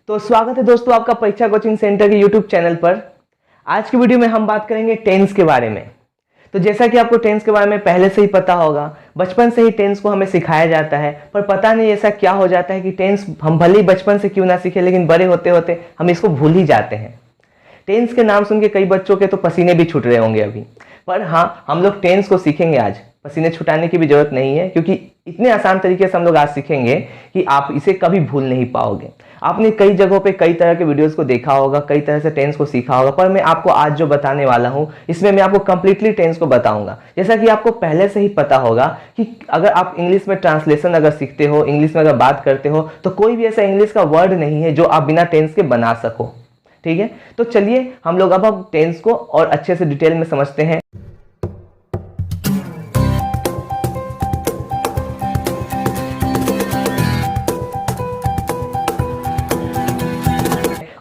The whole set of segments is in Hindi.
तो स्वागत है दोस्तों आपका परीक्षा कोचिंग सेंटर के यूट्यूब चैनल पर। आज की वीडियो में हम बात करेंगे टेंस के बारे में। तो जैसा कि आपको टेंस के बारे में पहले से ही पता होगा, बचपन से ही टेंस को हमें सिखाया जाता है, पर पता नहीं ऐसा क्या हो जाता है कि टेंस हम भले ही बचपन से क्यों ना सीखे, लेकिन बड़े होते होते हम इसको भूल ही जाते हैं। टेंस के नाम सुन के कई बच्चों के तो पसीने भी छूट रहे होंगे अभी। पर हाँ, हम लोग टेंस को सीखेंगे आज। पसीने छुटाने की भी जरूरत नहीं है, क्योंकि इतने आसान तरीके से हम लोग आज सीखेंगे कि आप इसे कभी भूल नहीं पाओगे। आपने कई जगहों पे कई तरह के वीडियोस को देखा होगा, कई तरह से टेंस को सीखा होगा, पर मैं आपको आज जो बताने वाला हूं इसमें मैं आपको कंप्लीटली टेंस को बताऊंगा। जैसा कि आपको पहले से ही पता होगा कि अगर आप इंग्लिश में ट्रांसलेशन अगर सीखते हो, इंग्लिश में अगर बात करते हो, तो कोई भी ऐसा इंग्लिश का वर्ड नहीं है जो आप बिना टेंस के बना सको। ठीक है, तो चलिए हम लोग अब टेंस को और अच्छे से डिटेल में समझते हैं।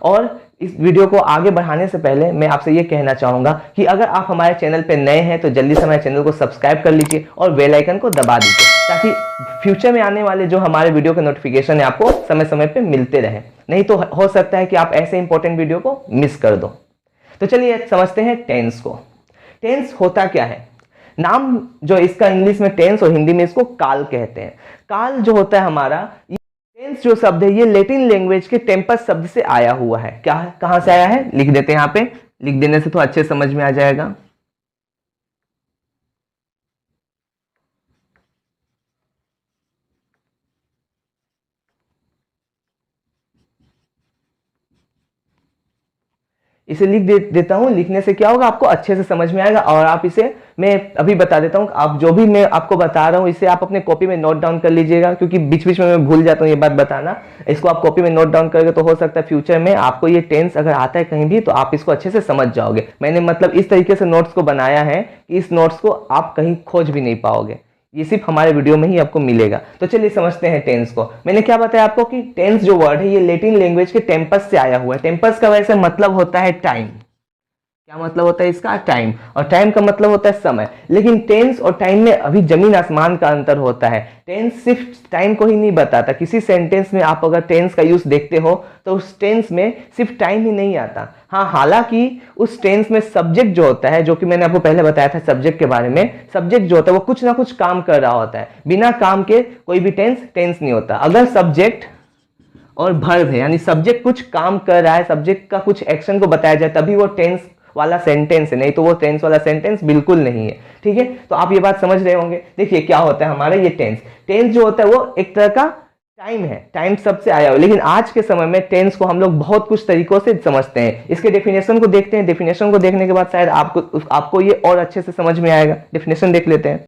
और इस वीडियो को आगे बढ़ाने से पहले मैं आपसे ये कहना चाहूंगा कि अगर आप हमारे चैनल पे नए हैं तो जल्दी से हमारे चैनल को सब्सक्राइब कर लीजिए और बेल आइकन को दबा दीजिए, ताकि फ्यूचर में आने वाले जो हमारे वीडियो के नोटिफिकेशन है आपको समय समय पे मिलते रहे। नहीं तो हो सकता है कि आप ऐसे इंपॉर्टेंट वीडियो को मिस कर दो। तो चलिए समझते हैं टेंस को। टेंस होता क्या है? नाम जो इसका इंग्लिश में टेंस और हिंदी में इसको काल कहते हैं। काल जो होता है हमारा, टेंस जो शब्द है ये लैटिन लैंग्वेज के टेम्पस शब्द से आया हुआ है। क्या है, कहां से आया है, लिख देते हैं यहाँ पे। लिख देने से तो अच्छे समझ में आ जाएगा। इसे देता हूं। लिखने से क्या होगा, आपको अच्छे से समझ में आएगा। और आप इसे, मैं अभी बता देता हूं, आप जो भी मैं आपको बता रहा हूं इसे आप अपने कॉपी में नोट डाउन कर लीजिएगा, क्योंकि बीच बीच में मैं भूल जाता हूं ये बात बताना। इसको आप कॉपी में नोट डाउन करेंगे तो हो सकता है फ्यूचर में आपको ये टेंस अगर आता है कहीं भी तो आप इसको अच्छे से समझ जाओगे। मैंने मतलब इस तरीके से नोट्स को बनाया है कि इस नोट्स को आप कहीं खोज भी नहीं पाओगे, ये सिर्फ हमारे वीडियो में ही आपको मिलेगा। तो चलिए समझते हैं टेंस को। मैंने क्या बताया आपको कि टेंस जो वर्ड है ये लैटिन लैंग्वेज के टेम्पस से आया हुआ है। टेम्पस का वैसे मतलब होता है टाइम। क्या मतलब होता है इसका? टाइम। और टाइम का मतलब होता है समय। लेकिन टेंस और टाइम में अभी जमीन आसमान का अंतर होता है। टेंस सिर्फ टाइम को ही नहीं बताता। किसी सेंटेंस में आप अगर टेंस का यूज देखते हो तो उस टेंस में सिर्फ टाइम ही नहीं आता। हाँ, हालांकि उस टेंस में सब्जेक्ट जो होता है, जो कि मैंने आपको पहले बताया था सब्जेक्ट के बारे में, सब्जेक्ट जो होता है वो कुछ ना कुछ काम कर रहा होता है। बिना काम के कोई भी टेंस टेंस नहीं होता। अगर सब्जेक्ट और वर्ब है, यानी सब्जेक्ट कुछ काम कर रहा है, सब्जेक्ट का कुछ एक्शन को बताया जाए, तभी वो टेंस वाला सेंटेंस है, नहीं तो वो टेंस वाला सेंटेंस बिल्कुल नहीं है। ठीक है, तो आप ये बात समझ रहे होंगे। देखिए क्या होता है हमारा ये टेंस। टेंस जो होता है वो एक तरह का टाइम है, टाइम सबसे आया हुआ। लेकिन आज के समय में टेंस को हम लोग बहुत कुछ तरीकों से समझते हैं। इसके डेफिनेशन को देखते हैं। डेफिनेशन को देखने के बाद शायद आपको ये और अच्छे से समझ में आएगा। डेफिनेशन देख लेते हैं।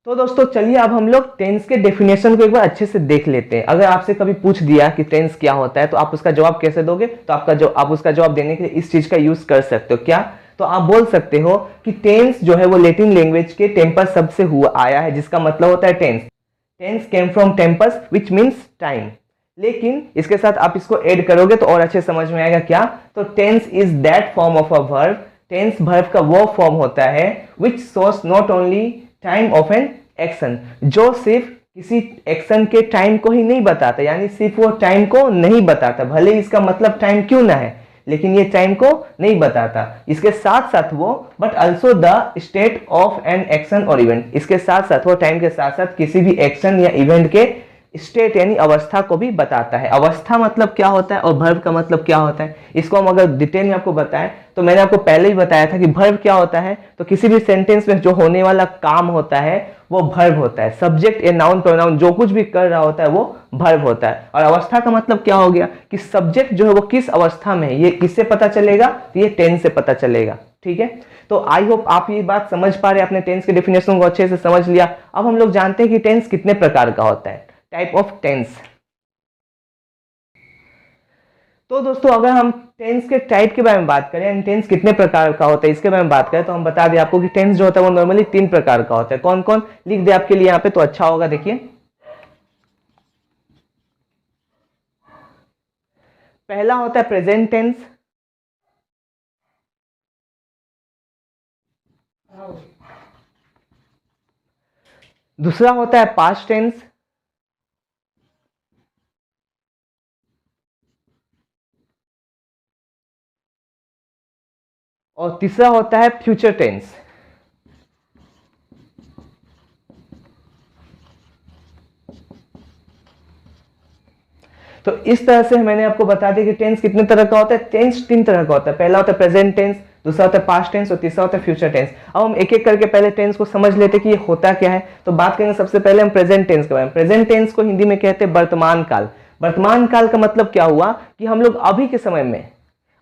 तो दोस्तों चलिए अब हम लोग टेंस के डेफिनेशन को एक बार अच्छे से देख लेते हैं। अगर आपसे कभी पूछ दिया कि टेंस क्या होता है तो आप उसका जवाब कैसे दोगे, तो आप उसका जवाब देने के लिए इस चीज का यूज कर सकते हो। क्या? तो आप बोल सकते हो कि टेंस जो है वो लैटिन लैंग्वेज के टेम्पस शब्द से हुआ आया है, जिसका मतलब होता है tense. Tense came from tempus which means time. लेकिन इसके साथ आप इसको ऐड करोगे तो और अच्छे समझ में आएगा। क्या? तो tense is that form of a verb. Tense verb का वो फॉर्म होता है which shows not only time of an action, जो सिर्फ किसी एक्शन के टाइम को ही नहीं बताता, यानी सिर्फ वो टाइम को नहीं बताता, भले इसका मतलब टाइम क्यों ना है, लेकिन ये टाइम को नहीं बताता। इसके साथ साथ वो but also the state of an action और इवेंट, इसके साथ साथ वो टाइम के साथ साथ किसी भी एक्शन या इवेंट के स्टेट यानी अवस्था को भी बताता है। अवस्था मतलब क्या होता है और वर्ब का मतलब क्या होता है, इसको हम अगर डिटेल में आपको बताएं तो मैंने आपको पहले ही बताया था कि वर्ब क्या होता है। तो किसी भी सेंटेंस में जो होने वाला काम होता है वो वर्ब होता है। सब्जेक्ट या नाउन प्रोनाउन जो कुछ भी कर रहा होता है वो वर्ब होता है। और अवस्था का मतलब क्या हो गया कि सब्जेक्ट जो है वो किस अवस्था में है, ये किससे पता चलेगा? तो ये टेंस से पता चलेगा। ठीक है, तो आई होप आप ये बात समझ पा रहे हैं, अपने टेंस के डेफिनेशन को अच्छे से समझ लिया। अब हम लोग जानते हैं कि टेंस कितने प्रकार का होता है, टाइप ऑफ टेंस। तो दोस्तों अगर हम टेंस के टाइप के बारे में बात करें, टेंस कितने प्रकार का होता है इसके बारे में बात करें, तो हम बता दें आपको कि टेंस जो होता है वो नॉर्मली 3 प्रकार का होता है। कौन कौन, लिख दे आपके लिए यहाँ पे तो अच्छा होगा। देखिए, पहला होता है प्रेजेंट टेंस, दूसरा होता है पास्ट टेंस, और तीसरा होता है फ्यूचर टेंस। तो इस तरह से मैंने आपको बता दिया कि टेंस कितने तरह का होता है। टेंस 3 तरह का होता है, पहला होता है प्रेजेंट टेंस, दूसरा होता है पास्ट टेंस और तीसरा होता है फ्यूचर टेंस। अब हम एक एक करके पहले टेंस को समझ लेते कि ये होता क्या है। तो बात करेंगे सबसे पहले हम प्रेजेंट टेंस के बारे में। प्रेजेंट टेंस को हिंदी में कहते हैं वर्तमान काल। वर्तमान काल का मतलब क्या हुआ कि हम लोग अभी के समय में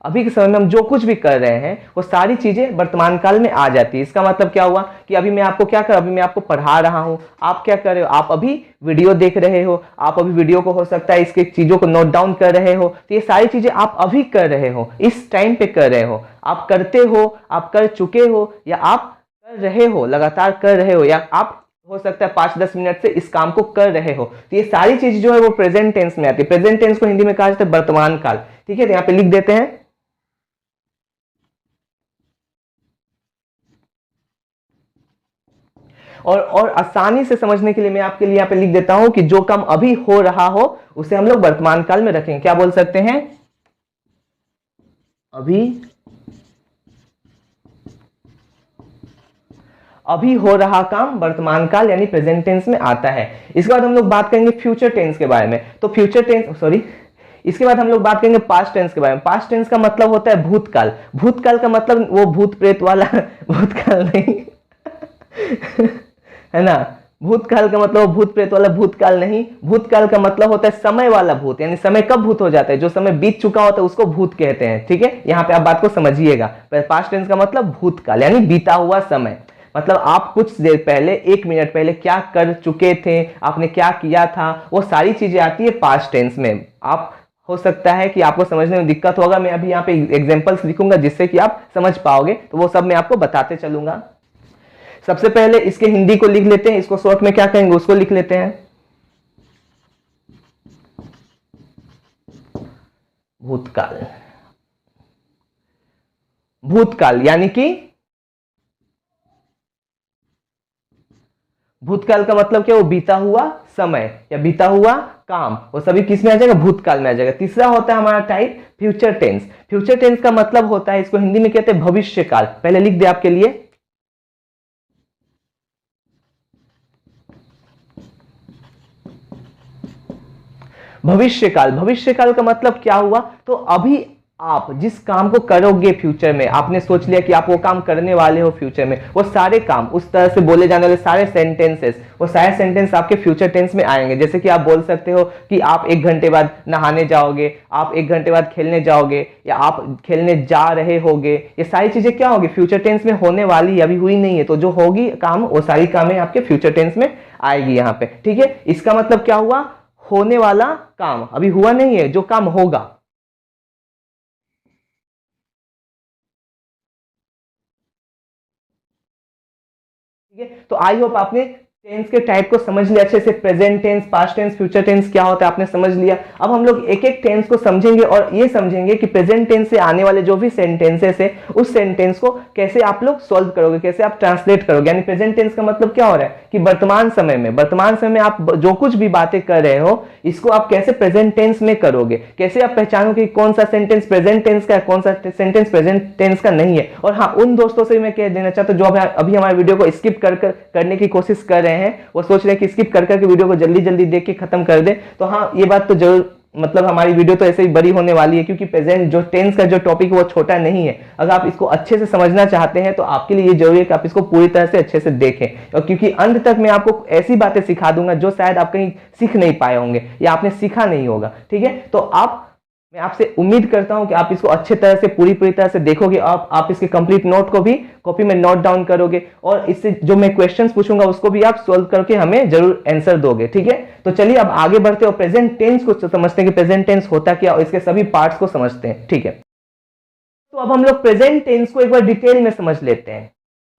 हम जो कुछ भी कर रहे हैं वो सारी चीजें वर्तमान काल में आ जाती है। इसका मतलब क्या हुआ कि अभी मैं आपको क्या कर अभी मैं आपको पढ़ा रहा हूं, आप क्या कर रहे हो, आप अभी वीडियो देख रहे हो, आप अभी वीडियो को हो सकता है इसके चीजों को नोट डाउन कर रहे हो। तो ये सारी चीजें आप अभी कर रहे हो, इस टाइम पे कर रहे हो, आप करते हो, आप कर चुके हो, या आप कर रहे हो, लगातार कर रहे हो, या आप हो सकता है 5-10 मिनट से इस काम को कर रहे हो। तो ये सारी चीज जो है वो प्रेजेंट टेंस में आती है। प्रेजेंट टेंस को हिंदी में कहा जाता है वर्तमान काल। ठीक है, तो यहाँ पे लिख देते हैं। और आसानी से समझने के लिए मैं आपके लिए यहाँ पे लिख देता हूं कि जो काम अभी हो रहा हो उसे हम लोग वर्तमान काल में रखेंगे। क्या बोल सकते हैं? अभी हो रहा काम वर्तमान काल यानी प्रेजेंट टेंस में आता है। इसके बाद हम लोग बात करेंगे फ्यूचर टेंस के बारे में। तो फ्यूचर टेंस इसके बाद हम लोग बात करेंगे पास्ट टेंस के बारे में। पास्ट टेंस का मतलब होता है भूतकाल। भूतकाल का मतलब वो भूत प्रेत वाला भूतकाल नहीं है ना। भूतकाल का मतलब भूत प्रेत वाला भूतकाल नहीं। भूतकाल का मतलब होता है समय वाला भूत, यानी समय कब भूत हो जाता है, जो समय बीत चुका होता है उसको भूत कहते हैं। ठीक है, यहाँ पे आप बात को समझिएगा। पास्ट टेंस का मतलब भूतकाल यानी बीता हुआ समय। मतलब आप कुछ देर पहले, 1 मिनट पहले क्या कर चुके थे, आपने क्या किया था, वो सारी चीजें आती है पास्ट टेंस में। आप हो सकता है कि आपको समझने में दिक्कत होगा, मैं अभी यहाँ पे एग्जांपल्स लिखूंगा जिससे कि आप समझ पाओगे, तो वो सब मैं आपको बताते चलूंगा। सबसे पहले इसके हिंदी को लिख लेते हैं, इसको शॉर्ट में क्या कहेंगे उसको लिख लेते हैं। भूतकाल। भूतकाल यानी कि भूतकाल का मतलब क्या, वो बीता हुआ समय या बीता हुआ काम, वो सभी किस में आ जाएगा, भूतकाल में आ जाएगा। तीसरा होता है हमारा type future tense. Future tense का मतलब होता है, इसको हिंदी में कहते हैं भविष्य काल। पहले लिख दे आपके लिए, भविष्य काल। भविष्य काल का मतलब क्या हुआ, तो अभी आप जिस काम को करोगे फ्यूचर में, आपने सोच लिया कि आप वो काम करने वाले हो फ्यूचर में, वो सारे काम, उस तरह से बोले जाने वाले सारे सेंटेंसेस, वो सारे सेंटेंस आपके फ्यूचर टेंस में आएंगे। जैसे कि आप बोल सकते हो कि आप 1 घंटे बाद नहाने जाओगे, आप 1 घंटे बाद खेलने जाओगे, या आप खेलने जा रहे होगे। ये सारी चीजें क्या होगी, फ्यूचर टेंस में होने वाली, अभी हुई नहीं है। तो जो होगी काम, वो सारी कामें आपके फ्यूचर टेंस में आएगी यहाँ पे। ठीक है, इसका मतलब क्या हुआ, होने वाला काम, अभी हुआ नहीं है, जो काम होगा। ठीक है, तो आई होप आपने टेंस के टाइप को समझ लिया अच्छे से। Present tense, past tense, future tense क्या होता है आपने समझ लिया। अब हम लोग एक एक टेंस को समझेंगे और ये समझेंगे कि प्रेजेंट टेंस से आने वाले जो भी सेंटेंसेस है, उस सेंटेंस को कैसे आप लोग सॉल्व करोगे, कैसे आप ट्रांसलेट करोगे। यानी प्रेजेंट टेंस का मतलब क्या हो रहा है कि वर्तमान समय में आप जो कुछ भी बातें कर रहे हो, इसको आप कैसे प्रेजेंट टेंस में करोगे, कैसे आप पहचानोगे कि कौन सा सेंटेंस प्रेजेंट टेंस का है, कौन सा सेंटेंस प्रेजेंट टेंस का नहीं है। और हाँ, उन दोस्तों से मैं कह देना चाहता हूं जो अभी हमारे वीडियो को स्किप करने की कोशिश कर रहे हैं, वो सोच रहे हैं कि स्किप कर करके वीडियो को जल्दी जल्दी देख के खत्म कर दे। तो हाँ, ये बात तो जरूर, मतलब हमारी वीडियो तो ऐसे ही बड़ी होने वाली है, क्योंकि प्रेजेंट जो टेंस का जो टॉपिक है वो छोटा नहीं है। अगर आप इसको अच्छे से समझना चाहते हैं तो आपके लिए ये जरूरी है कि आप इसको पूरी तरह से अच्छे से देखें, और क्योंकि अंत तक मैं आपको ऐसी बातें सिखा दूंगा जो शायद आप कहीं सीख नहीं पाए होंगे या आपने सीखा नहीं होगा। ठीक है, तो मैं आपसे उम्मीद करता हूं कि आप इसको अच्छे तरह से पूरी तरह से देखोगे, आप इसके कंप्लीट नोट को भी कॉपी में नोट डाउन करोगे, और इससे जो मैं क्वेश्चंस पूछूंगा उसको भी आप सॉल्व करके हमें जरूर आंसर दोगे। ठीक है, तो चलिए अब आगे बढ़ते हैं और प्रेजेंट टेंस को समझते हैं कि प्रेजेंट टेंस होता क्या, और इसके सभी पार्ट्स को समझते हैं। ठीक है, तो अब हम लोग प्रेजेंट टेंस को एक बार डिटेल में समझ लेते हैं।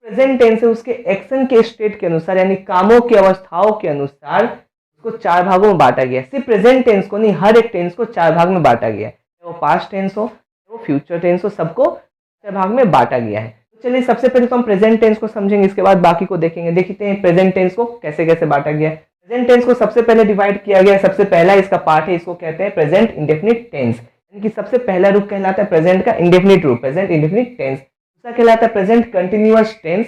प्रेजेंट टेंस है उसके एक्शन के स्टेट के अनुसार, यानी कामों की अवस्थाओं के अनुसार को 4 भागों में बांटा गया है। सिर्फ प्रेजेंट टेंस को नहीं, हर एक टेंस को 4 भाग में बांटा गया है। वो पास्ट टेंस हो, वो फ्यूचर टेंस हो, सबको 4 भाग में बांटा गया है। तो चलिए सबसे पहले तो हम प्रेजेंट टेंस को समझेंगे, इसके बाद बाकी को देखेंगे। देखते हैं प्रेजेंट टेंस को कैसे कैसे बांटा गया है। प्रेजेंट टेंस को सबसे पहले डिवाइड किया गया है। सबसे पहला इसका पार्ट है, इसको कहते हैं प्रेजेंट इंडेफिनिट टेंस, यानी कि सबसे पहला रूप कहलाता है प्रेजेंट का इंडेफिनिट रूप, प्रेजेंट इंडेफिनिट टेंस। दूसरा कहलाता है प्रेजेंट कंटिन्यूअस टेंस,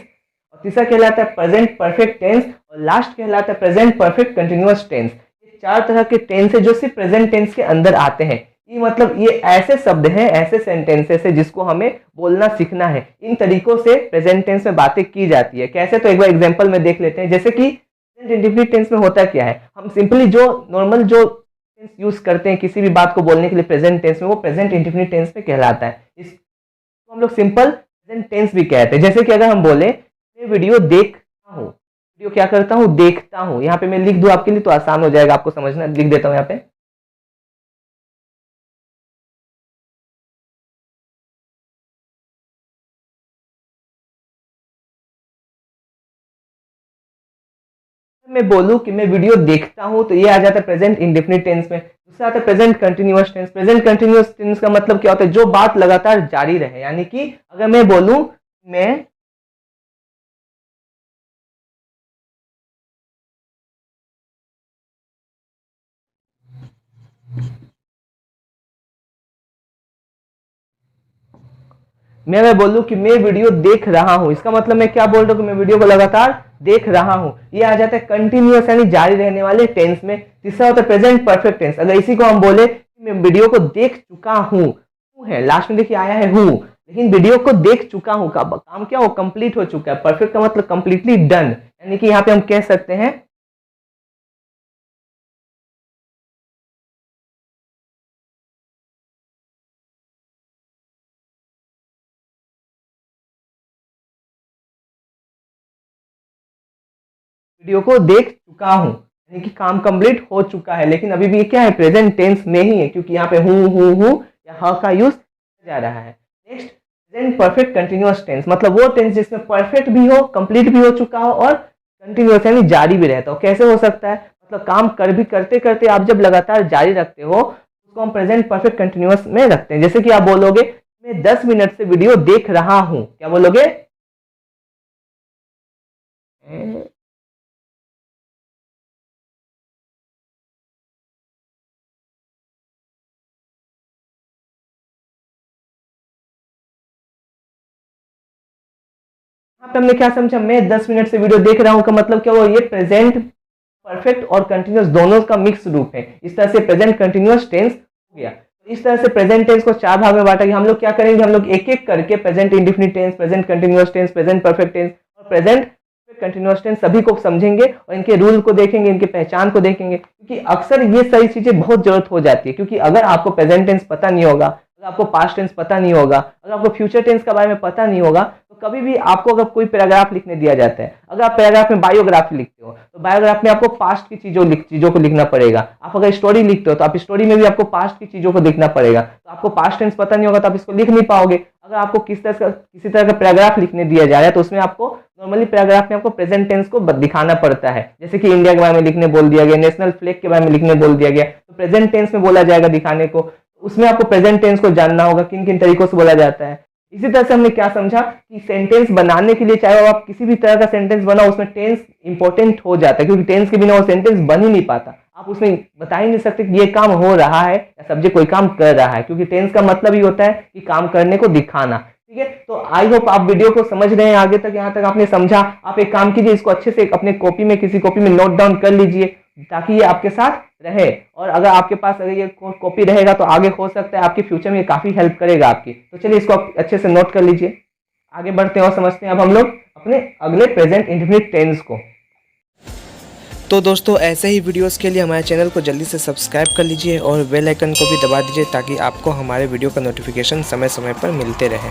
और तीसरा कहलाता है प्रेजेंट परफेक्ट टेंस, और लास्ट कहलाता है प्रेजेंट परफेक्ट कंटिन्यूअस टेंस। ये 4 तरह के टेंस है जो सिर्फ प्रेजेंट टेंस के अंदर आते हैं। ये मतलब ये ऐसे शब्द हैं, ऐसे सेंटेंसेस है जिसको हमें बोलना सीखना है। इन तरीकों से प्रेजेंट टेंस में बातें की जाती है। कैसे, तो एक बार एग्जांपल में देख लेते हैं। जैसे कि प्रेजेंट इंडेफिनिट टेंस में होता क्या है, हम सिंपली जो नॉर्मल जो टेंस यूज करते हैं किसी भी बात को बोलने के लिए प्रेजेंट टेंस में, वो प्रेजेंट इंडेफिनिट टेंस में कहलाता है। इसको हम लोग सिंपल प्रेजेंट टेंस भी कहते हैं। जैसे कि अगर हम बोले मैं वीडियो देखता हूँ, वीडियो क्या करता हूँ, देखता हूँ। यहाँ पे मैं लिख दूं आपके लिए तो आसान हो जाएगा आपको समझना, लिख देता हूँ यहाँ पे। मैं बोलूं कि मैं वीडियो देखता हूं तो ये आ जाता है प्रेजेंट इंडेफिनिट टेंस में। दूसरा आता है present continuous tense. Present continuous tense का मतलब क्या होता है, जो बात लगातार जारी रहे। यानी कि अगर मैं बोलूं मैं बोलूं कि मैं वीडियो देख रहा हूं, इसका मतलब मैं क्या बोल रहा हूं कि मैं वीडियो को लगातार देख रहा हूं। ये आ जाता है कंटिन्यूअस यानी जारी रहने वाले टेंस में। तीसरा होता है प्रेजेंट परफेक्ट टेंस। अगर इसी को हम बोले मैं वीडियो को देख चुका हूं, है लास्ट में देखिए आया है हूं, लेकिन वीडियो को देख चुका हूं का काम क्या हो, कंप्लीट हो चुका है। परफेक्ट का मतलब कंप्लीटली डन, यानी कि यहाँ पे हम कह सकते हैं वीडियो को देख चुका हूं, यानी कि काम कंप्लीट हो चुका है। लेकिन अभी भी क्या है, प्रेजेंट टेंस में ही है, क्योंकि यहाँ पे हूं या हा का यूज जा रहा है। Next present perfect continuous tense, मतलब वो टेंस जिसमें परफेक्ट भी हो, कंप्लीट भी हो चुका हो और कंटिन्यूअस यानी जारी भी रहता हो। कैसे हो सकता है, मतलब काम कर भी करते करते आप जब लगातार जारी रखते हो उसको हम प्रेजेंट परफेक्ट कंटिन्यूअस में रखते हैं। जैसे कि आप बोलोगे मैं 10 मिनट से वीडियो देख रहा हूं, क्या बोलोगे, यहाँ पे हमने क्या समझा, मैं 10 मिनट से वीडियो देख रहा हूँ का मतलब क्या हुआ, ये प्रेजेंट परफेक्ट और कंटिन्यूअस दोनों का मिक्स रूप है। इस तरह से प्रेजेंट कंटिन्यूअस टेंस हो गया। तो इस तरह से प्रेजेंट टेंस को 4 भाग में बांटा गया। हम लोग क्या करेंगे, हम लोग एक एक करके present indefinite tense, present continuous tense, present perfect tense और प्रेजेंट कंटिन्यूअस टेंस सभी को समझेंगे और इनके रूल को देखेंगे, इनके पहचान को देखेंगे। क्योंकि अक्सर ये सारी चीजें बहुत जरूरत हो जाती है। क्योंकि अगर आपको प्रेजेंट टेंस पता नहीं होगा, अगर आपको पास्ट टेंस पता नहीं होगा, अगर आपको फ्यूचर टेंस के बारे में पता नहीं होगा, तो कभी भी आपको अगर कोई पैराग्राफ लिखने दिया जाता है, अगर आप पैराग्राफ में बायोग्राफी लिखते हो तो बायोग्राफ में आपको पास्ट की चीजों को लिखना पड़ेगा। आप अगर स्टोरी लिखते हो तो आप स्टोरी में भी आपको पास्ट की चीजों को लिखना पड़ेगा। तो आपको पास्ट टेंस पता नहीं होगा तो आप इसको लिख नहीं पाओगे। अगर आपको किसी तरह का पैराग्राफ लिखने दिया जा रहा है तो उसमें आपको नॉर्मली पैराग्राफ में आपको प्रेजेंट टेंस को दिखाना पड़ता है। जैसे कि इंडिया के बारे में लिखने बोल दिया गया, नेशनल फ्लैग के बारे में लिखने बोल दिया गया, तो प्रेजेंट टेंस में बोला जाएगा दिखाने को। उसमें आपको प्रेजेंट टेंस को जानना होगा किन किन तरीकों से बोला जाता है। इसी तरह से हमने क्या समझा कि सेंटेंस बनाने के लिए चाहे आप किसी भी तरह का सेंटेंस बनाओ उसमें टेंस इंपॉर्टेंट हो जाता है। क्योंकि टेंस के बिना वो सेंटेंस बन ही नहीं पाता। आप उसमें बता ही नहीं सकते कि ये काम हो रहा है या सब्जेक्ट कोई काम कर रहा है, क्योंकि टेंस का मतलब ही होता है कि काम करने को दिखाना। ठीक है, तो आई होप आप वीडियो को समझ रहे हैं। आगे तक यहाँ तक आपने समझा। आप एक काम कीजिए, इसको अच्छे से अपने कॉपी में किसी कॉपी में नोट डाउन कर लीजिए ताकि ये आपके साथ रहे। और अगर आपके पास अगर ये कॉपी रहेगा तो आगे हो सकता है आपके फ्यूचर में ये काफी हेल्प करेगा आपकी। तो चलिए इसको आप अच्छे से नोट कर लीजिए। आगे बढ़ते हैं और समझते हैं अब हम लोग अपने अगले प्रेजेंट इंडेफिनिट टेंस को। तो दोस्तों ऐसे ही वीडियोस के लिए हमारे चैनल को जल्दी से सब्सक्राइब कर लीजिए और बेल आइकन को भी दबा दीजिए ताकि आपको हमारे वीडियो का नोटिफिकेशन समय समय पर मिलते रहे।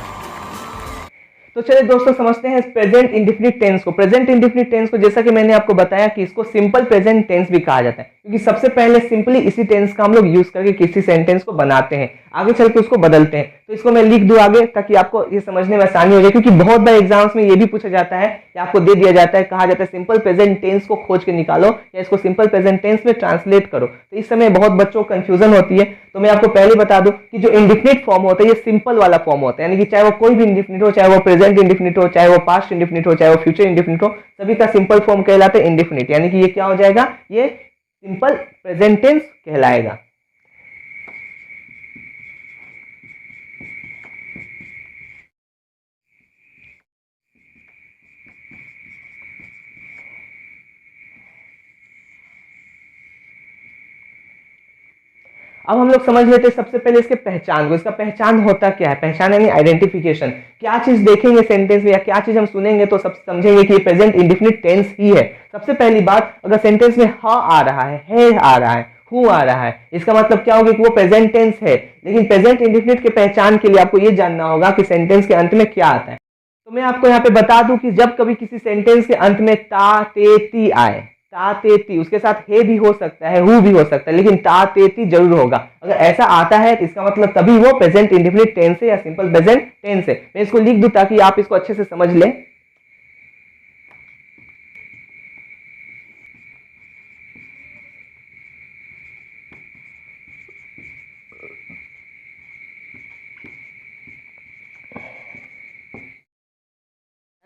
तो चलिए दोस्तों समझते हैं प्रेजेंट इंडेफिनिट टेंस को। प्रेजेंट इंडेफिनिट टेंस को जैसा कि मैंने आपको बताया कि इसको सिंपल प्रेजेंट टेंस भी कहा जाता है, क्योंकि सबसे पहले सिंपली इसी टेंस का हम लोग यूज करके किसी सेंटेंस को बनाते हैं, आगे चल के उसको बदलते हैं। तो इसको मैं लिख दूं आगे ताकि आपको ये समझने में आसानी हो जाए। क्योंकि बहुत बार एग्जाम्स में ये भी पूछा जाता है कि आपको दे दिया जाता है, कहा जाता है सिंपल प्रेजेंट टेंस को खोज के निकालो या इसको सिंपल प्रेजेंट टेंस में ट्रांसलेट करो। तो इस समय बहुत बच्चों को कंफ्यूजन होती है। तो मैं आपको पहले बता दूं कि जो इंडेफिनिट फॉर्म होता है ये सिंपल वाला फॉर्म होता है, यानी कि चाहे वो कोई भी इंडेफिनिट हो, चाहे वो प्रेजेंट इंडेफिनिट हो, चाहे वो पास्ट इंडेफिनिट हो, चाहे वो फ्यूचर इंडेफिनिट हो, सभी का सिंपल फॉर्म कहलाता है इंडेफिनिट। यानी कि ये क्या हो जाएगा, ये सिंपल प्रेजेंट टेंस कहलाएगा। अब हम लोग समझ लेते हैं सबसे पहले इसके पहचान को। इसका पहचान होता क्या है? पहचान यानी आइडेंटिफिकेशन। क्या चीज देखेंगे सेंटेंस में या क्या चीज हम सुनेंगे तो सब समझेंगे कि ये प्रेजेंट इंडेफिनिट टेंस ही है। सबसे पहली बात, अगर सेंटेंस में ह आ रहा है आ रहा है, हु आ रहा है, इसका मतलब क्या होगा कि वो प्रेजेंट टेंस है। लेकिन प्रेजेंट इंडेफिनिट के पहचान के लिए आपको ये जानना होगा कि सेंटेंस के अंत में क्या आता है। तो मैं आपको यहाँ पे बता दूं कि जब कभी किसी सेंटेंस के अंत में ता ते ती आए, ता ते ती, उसके साथ हे भी हो सकता है, हु भी हो सकता है, लेकिन ता ते ती जरूर होगा। अगर ऐसा आता है तो इसका मतलब तभी वो प्रेजेंट इंडेफिनिट टेंस है या सिंपल प्रेजेंट टेंस है। मैं इसको लिख दूं ताकि आप इसको अच्छे से समझ लें।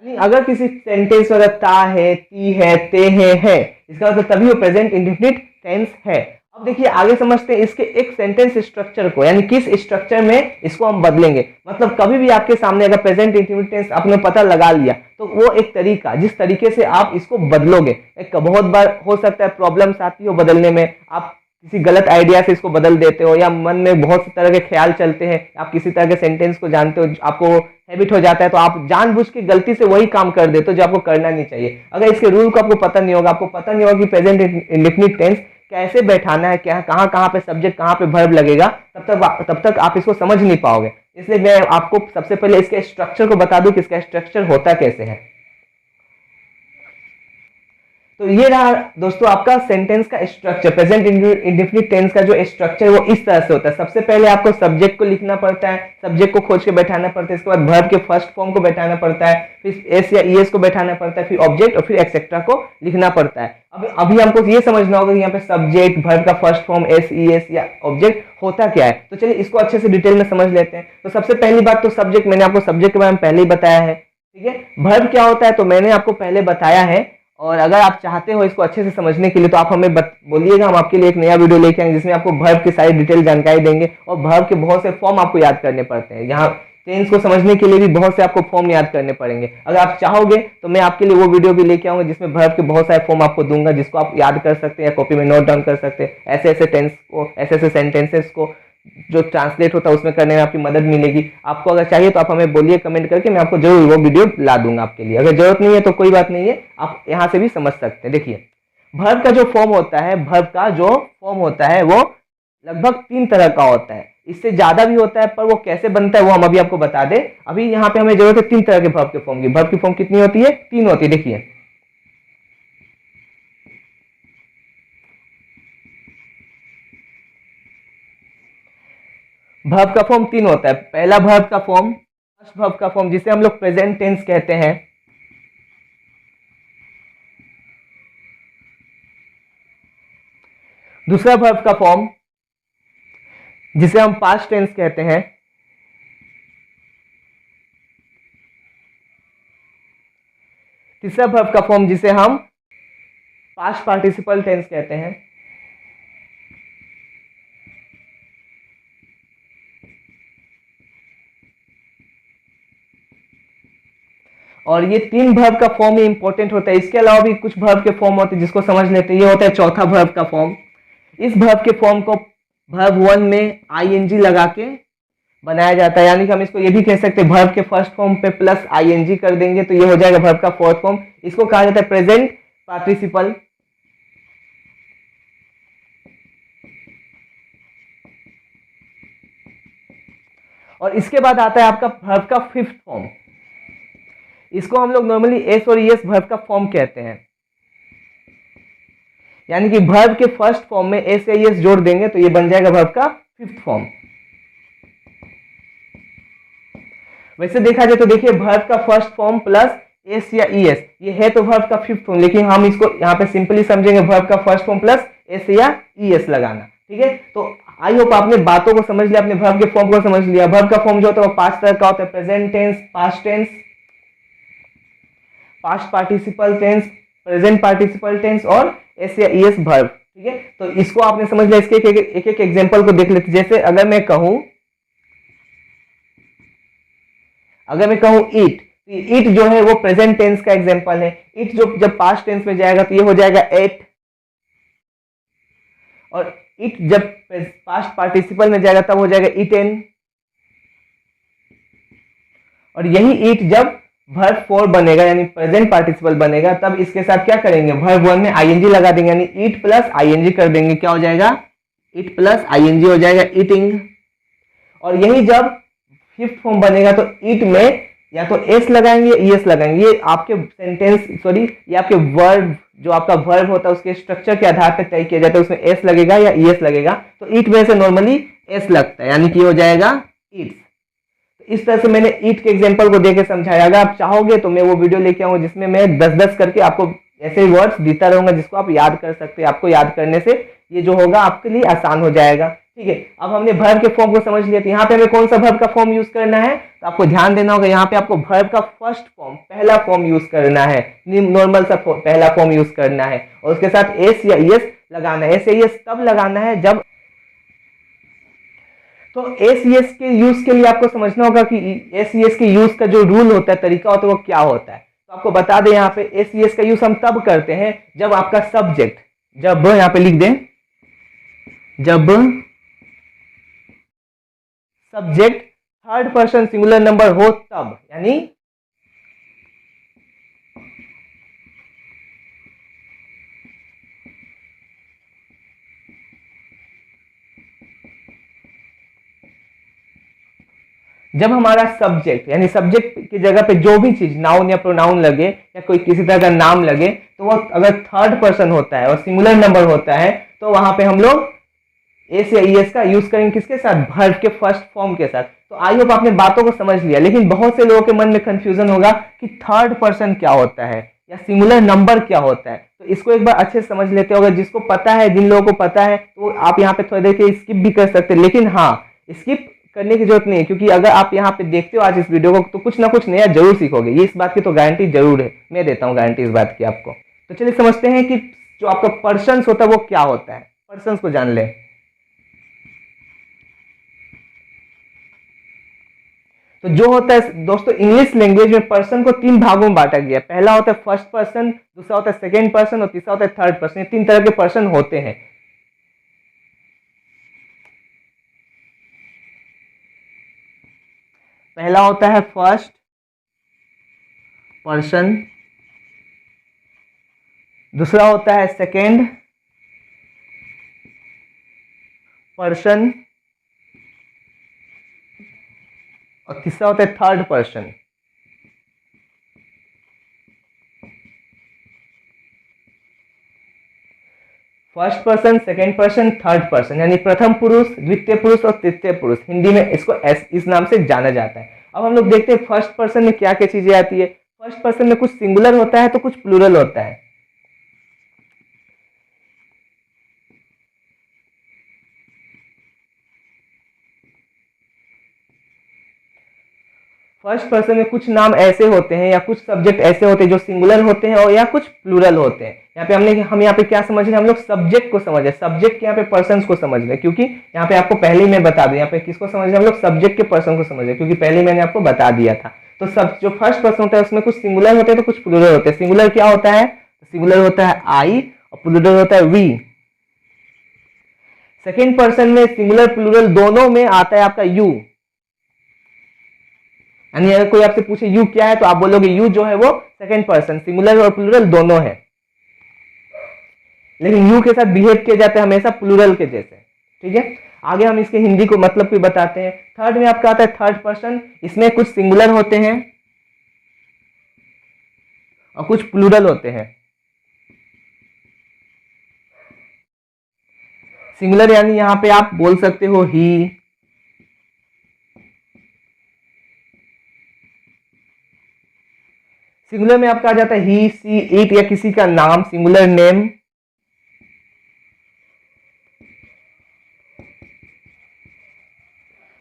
अगर किसी सेंटेंस में अगर ता है, ती है, ते है, इसका मतलब तभी वो प्रेजेंट इंडेफिनिट टेंस है। अब देखिए आगे समझते हैं इसके एक सेंटेंस स्ट्रक्चर को, यानी किस स्ट्रक्चर में इसको हम बदलेंगे। मतलब कभी भी आपके सामने अगर प्रेजेंट इंडेफिनिट टेंस आपने पता लगा लिया तो वो एक तरीका, जिस तरीके से आप इसको बदलोगे। एक बहुत बार हो सकता है प्रॉब्लम्स आती हो बदलने में, आप किसी गलत आइडिया से इसको बदल देते हो, या मन में बहुत सी तरह के ख्याल चलते हैं, आप किसी तरह के सेंटेंस को जानते हो, आपको हैबिट हो जाता है, तो आप जानबूझ के गलती से वही काम कर देते हो जो आपको करना नहीं चाहिए। अगर इसके रूल को आपको पता नहीं होगा, आपको पता नहीं होगा कि प्रेजेंट इंडेफिनिट टेंस कैसे बैठाना है, क्या कहाँ कहाँ पे सब्जेक्ट कहाँ पे वर्ब लगेगा, तब तक आप इसको समझ नहीं पाओगे। इसलिए मैं आपको सबसे पहले इसके स्ट्रक्चर को बता दूं कि इसका स्ट्रक्चर होता कैसे है। तो ये रहा दोस्तों आपका सेंटेंस का स्ट्रक्चर। प्रेजेंट इंडेफिनिट टेंस का जो स्ट्रक्चर वो इस तरह से होता है। सबसे पहले आपको सब्जेक्ट को लिखना पड़ता है, सब्जेक्ट को खोज के बैठाना पड़ता है, इसके बाद वर्ब के फर्स्ट फॉर्म को बैठाना पड़ता है, फिर एस या ईएस को बैठाना पड़ता है, फिर ऑब्जेक्ट और फिर एक्सेट्रा को लिखना पड़ता है। अभी हमको ये समझना होगा कि यहाँ पे सब्जेक्ट, वर्ब का फर्स्ट फॉर्म, एस ईएस या ऑब्जेक्ट होता क्या है। तो चलिए इसको अच्छे से डिटेल में समझ लेते हैं। तो सबसे पहली बात तो सब्जेक्ट, मैंने आपको सब्जेक्ट के बारे में पहले ही बताया है, ठीक है। वर्ब क्या होता है तो मैंने आपको पहले बताया है, और अगर आप चाहते हो इसको अच्छे से समझने के लिए तो आप हमें बोलिएगा, हम आपके लिए एक नया वीडियो लेके आएंगे जिसमें आपको वर्ब की सारी डिटेल जानकारी देंगे। और वर्ब के बहुत से फॉर्म आपको याद करने पड़ते हैं, यहाँ टेंस को समझने के लिए भी बहुत से आपको फॉर्म याद करने पड़ेंगे। अगर आप चाहोगे तो मैं आपके लिए वो वीडियो भी लेके आऊंगा जिसमें वर्ब के बहुत सारे फॉर्म आपको दूंगा, जिसको आप याद कर सकते हैं या कॉपी में नोट डाउन कर सकते हैं। ऐसे ऐसे टेंस को, ऐसे ऐसे सेंटेंसेस को जो ट्रांसलेट होता है उसमें करने में आपकी मदद मिलेगी। आपको अगर चाहिए तो आप हमें बोलिए कमेंट करके, मैं आपको जरूर वो वीडियो ला दूंगा आपके लिए। अगर जरूरत नहीं है तो कोई बात नहीं है, आप यहाँ से भी समझ सकते हैं। देखिए वर्ब का जो फॉर्म होता है, वर्ब का जो फॉर्म होता है वो लगभग 3 तरह का होता है, इससे ज्यादा भी होता है, पर वो कैसे बनता है वो हम अभी आपको बता दें। अभी यहाँ पे हमें जरूरत है 3 तरह के वर्ब के फॉर्म की। वर्ब की फॉर्म कितनी होती है? 3 होती है। देखिए वर्ब का फॉर्म 3 होता है। पहला वर्ब का फॉर्म, फर्स्ट वर्ब का फॉर्म, जिसे हम लोग प्रेजेंट टेंस कहते हैं। दूसरा वर्ब का फॉर्म जिसे हम पास्ट टेंस कहते हैं। तीसरा वर्ब का फॉर्म जिसे हम पास्ट पार्टिसिपल टेंस कहते हैं। और ये 3 वर्ब का फॉर्म ही इंपॉर्टेंट होता है। इसके अलावा भी कुछ वर्ब के फॉर्म होते हैं जिसको समझ लेते हैं। ये होता है चौथा वर्ब का फॉर्म। इस वर्ब के फॉर्म को वर्ब 1 में आईएनजी लगा के बनाया जाता है, यानी कि हम इसको ये भी कह सकते हैं वर्ब के फर्स्ट फॉर्म पे प्लस आईएनजी कर देंगे तो ये हो जाएगा वर्ब का फोर्थ फॉर्म। इसको कहा जाता है प्रेजेंट पार्टिसिपल। और इसके बाद आता है आपका वर्ब का फिफ्थ फॉर्म। इसको हम लोग नॉर्मली एस और ईएस वर्ब का फॉर्म कहते हैं, यानी कि वर्ब के फर्स्ट फॉर्म में एस या ईएस जोड़ देंगे तो ये बन जाएगा वर्ब का फिफ्थ फॉर्म। वैसे देखा जाए तो देखिए वर्ब का फर्स्ट फॉर्म प्लस एस या ईएस ये है तो वर्ब का फिफ्थ फॉर्म, लेकिन हम इसको यहाँ पे सिंपली समझेंगे वर्ब का फर्स्ट फॉर्म प्लस एस या ईएस लगाना, ठीक है। तो आई होप आपने बातों को समझ लिया, आपने वर्ब के फॉर्म को समझ लिया। वर्ब का फॉर्म जो होता है वो 5 तरह का होता है, present tense, past tense, past participle tense, present participle tense और एस या ईएस वर्ब, ठीक है। तो इसको आपने समझ लिया। इसके एक एग्जांपल को देख लेते। जैसे अगर मैं कहूं ईट, ईट जो है वो प्रेजेंट टेंस का एग्जांपल है। ईट जो जब पास्ट टेंस में जाएगा तो ये हो जाएगा एट, और इट जब पास्ट पार्टिसिपल में जाएगा तब हो जाएगा इटेन, और यही इट जब वर्ब 4 बनेगा यानी प्रेजेंट पार्टिसिपल बनेगा तब इसके साथ क्या करेंगे, वर्ब 1 में आईएनजी लगा देंगे, यानी इट प्लस आईएनजी कर देंगे, क्या हो जाएगा, इट प्लस आईएनजी हो जाएगा ईटिंग। और यही जब फिफ्थ फॉर्म बनेगा तो इट में या तो एस लगाएंगे या ईएस लगाएंगे, ये आपके सेंटेंस सॉरी ये आपके वर्ब, जो आपका वर्ब होता है उसके स्ट्रक्चर के आधार पर तय किया जाता है, उसमें एस लगेगा या ईएस लगेगा, तो इट में से नॉर्मली एस लगता है, यानी कि हो जाएगा इट्स। तो इस तरह से मैंने इट के एग्जांपल को देके समझाया। अगर आप चाहोगे तो मैं वो वीडियो लेके आऊंगा जिसमें मैं 10-10 करके आपको ऐसे वर्ड्स देता रहूंगा जिसको आप याद कर सकते हैं। आपको याद करने से ये जो होगा आपके लिए आसान हो जाएगा। ठीक है, अब हमने वर्ब के फॉर्म को समझ लिया, तो यहाँ पे हमें कौन सा वर्ब का फॉर्म यूज करना है, तो आपको ध्यान देना होगा, यहाँ पे आपको वर्ब का फर्स्ट फॉर्म, पहला फॉर्म यूज करना है, नॉर्मल सा पहला फॉर्म यूज करना है, और उसके साथ एस या ईएस लगाना है। एस या ईएस तब लगाना है जब, तो एस ईएस के यूज के लिए आपको समझना होगा कि एस ईएस के यूज का जो रूल होता है, तरीका होता है, वो क्या होता है। तो आपको बता दें, यहाँ पे एस ईएस का यूज हम तब करते हैं जब आपका सब्जेक्ट, जब यहाँ पे लिख दें, जब subject third person singular number हो तब, यानी जब हमारा सब्जेक्ट यानी सब्जेक्ट की जगह पे जो भी चीज नाउन या प्रोनाउन लगे या कोई किसी तरह का नाम लगे, तो वो अगर थर्ड पर्सन होता है और सिंगुलर नंबर होता है तो वहां पे हम लोग एस या ईएस का यूज करेंगे, किसके साथ, वर्ब के फर्स्ट फॉर्म के साथ। तो आई होप आपने बातों को समझ लिया, लेकिन बहुत से लोगों के मन में कंफ्यूजन होगा कि थर्ड पर्सन क्या होता है या सिंगुलर नंबर क्या होता है। तो इसको एक बार अच्छे से समझ लेते हो। अगर जिसको पता है, जिन लोगों को पता है, तो आप यहाँ पे थोड़ी देर के स्किप भी कर सकते हैं, लेकिन हाँ स्किप करने की जरूरत नहीं है, क्योंकि अगर आप यहाँ पे देखते हो आज इस वीडियो को तो कुछ ना कुछ नया जरूर सीखोगे, ये इस बात की तो गारंटी जरूर है, मैं देता हूँ गारंटी इस बात की आपको। तो चलिए समझते हैं कि जो आपका पर्सन्स होता है वो क्या होता है, पर्सन्स को जान ले। तो जो होता है दोस्तों, इंग्लिश लैंग्वेज में पर्सन को 3 भागों में बांटा गया। पहला होता है फर्स्ट पर्सन, दूसरा होता है सेकेंड पर्सन और तीसरा होता है थर्ड पर्सन। ये 3 तरह के पर्सन होते हैं। पहला होता है फर्स्ट पर्सन, दूसरा होता है सेकेंड पर्सन और तीसरा होता है third person. First person, second person, third person, यानी प्रथम पुरुष, द्वितीय पुरुष और तृतीय पुरुष। हिंदी में इसको इस नाम से जाना जाता है। अब हम लोग देखते हैं फर्स्ट पर्सन में क्या क्या चीजें आती है। फर्स्ट पर्सन में कुछ सिंगुलर होता है तो कुछ प्लूरल होता है। फर्स्ट पर्सन में कुछ नाम ऐसे होते हैं या कुछ सब्जेक्ट ऐसे होते हैं जो सिंगुलर होते हैं और या कुछ प्लूरल होते हैं। यहाँ पे हम यहाँ पे क्या समझ रहे हैं, हम लोग सब्जेक्ट को समझ रहे हैं, सब्जेक्ट के यहाँ पे पर्सन्स को समझ रहे हैं, क्योंकि यहाँ पे आपको पहले ही मैं बता दूं, यहाँ पे किसको समझ रहे हैं हम लोग, सब्जेक्ट के पर्सन को समझ रहे हैं, क्योंकि पहले मैंने आपको बता दिया था। तो सब जो फर्स्ट पर्सन होता है उसमें कुछ सिंगुलर होते हैं तो कुछ प्लूरल होते हैं। सिंगुलर क्या होता है, सिंगुलर होता है आई और प्लूरल होता है वी। सेकेंड पर्सन में सिंगुलर प्लूरल दोनों में आता है आपका यू, यानी अगर कोई आपसे पूछे यू क्या है तो आप बोलोगे यू जो है वो सेकंड पर्सन, सिंगुलर और प्लूरल दोनों है, लेकिन यू के साथ बिहेव किया जाता है हमेशा प्लूरल के जैसे। ठीक है, आगे हम इसके हिंदी को मतलब भी बताते हैं। थर्ड में आपका आता है थर्ड पर्सन, इसमें कुछ सिंगुलर होते हैं और कुछ प्लूरल होते हैं। सिंगुलर यानी यहां पे आप बोल सकते हो ही, सिंगुलर में आपका आ जाता है ही, सी, इट या किसी का नाम, सिंगुलर नेम।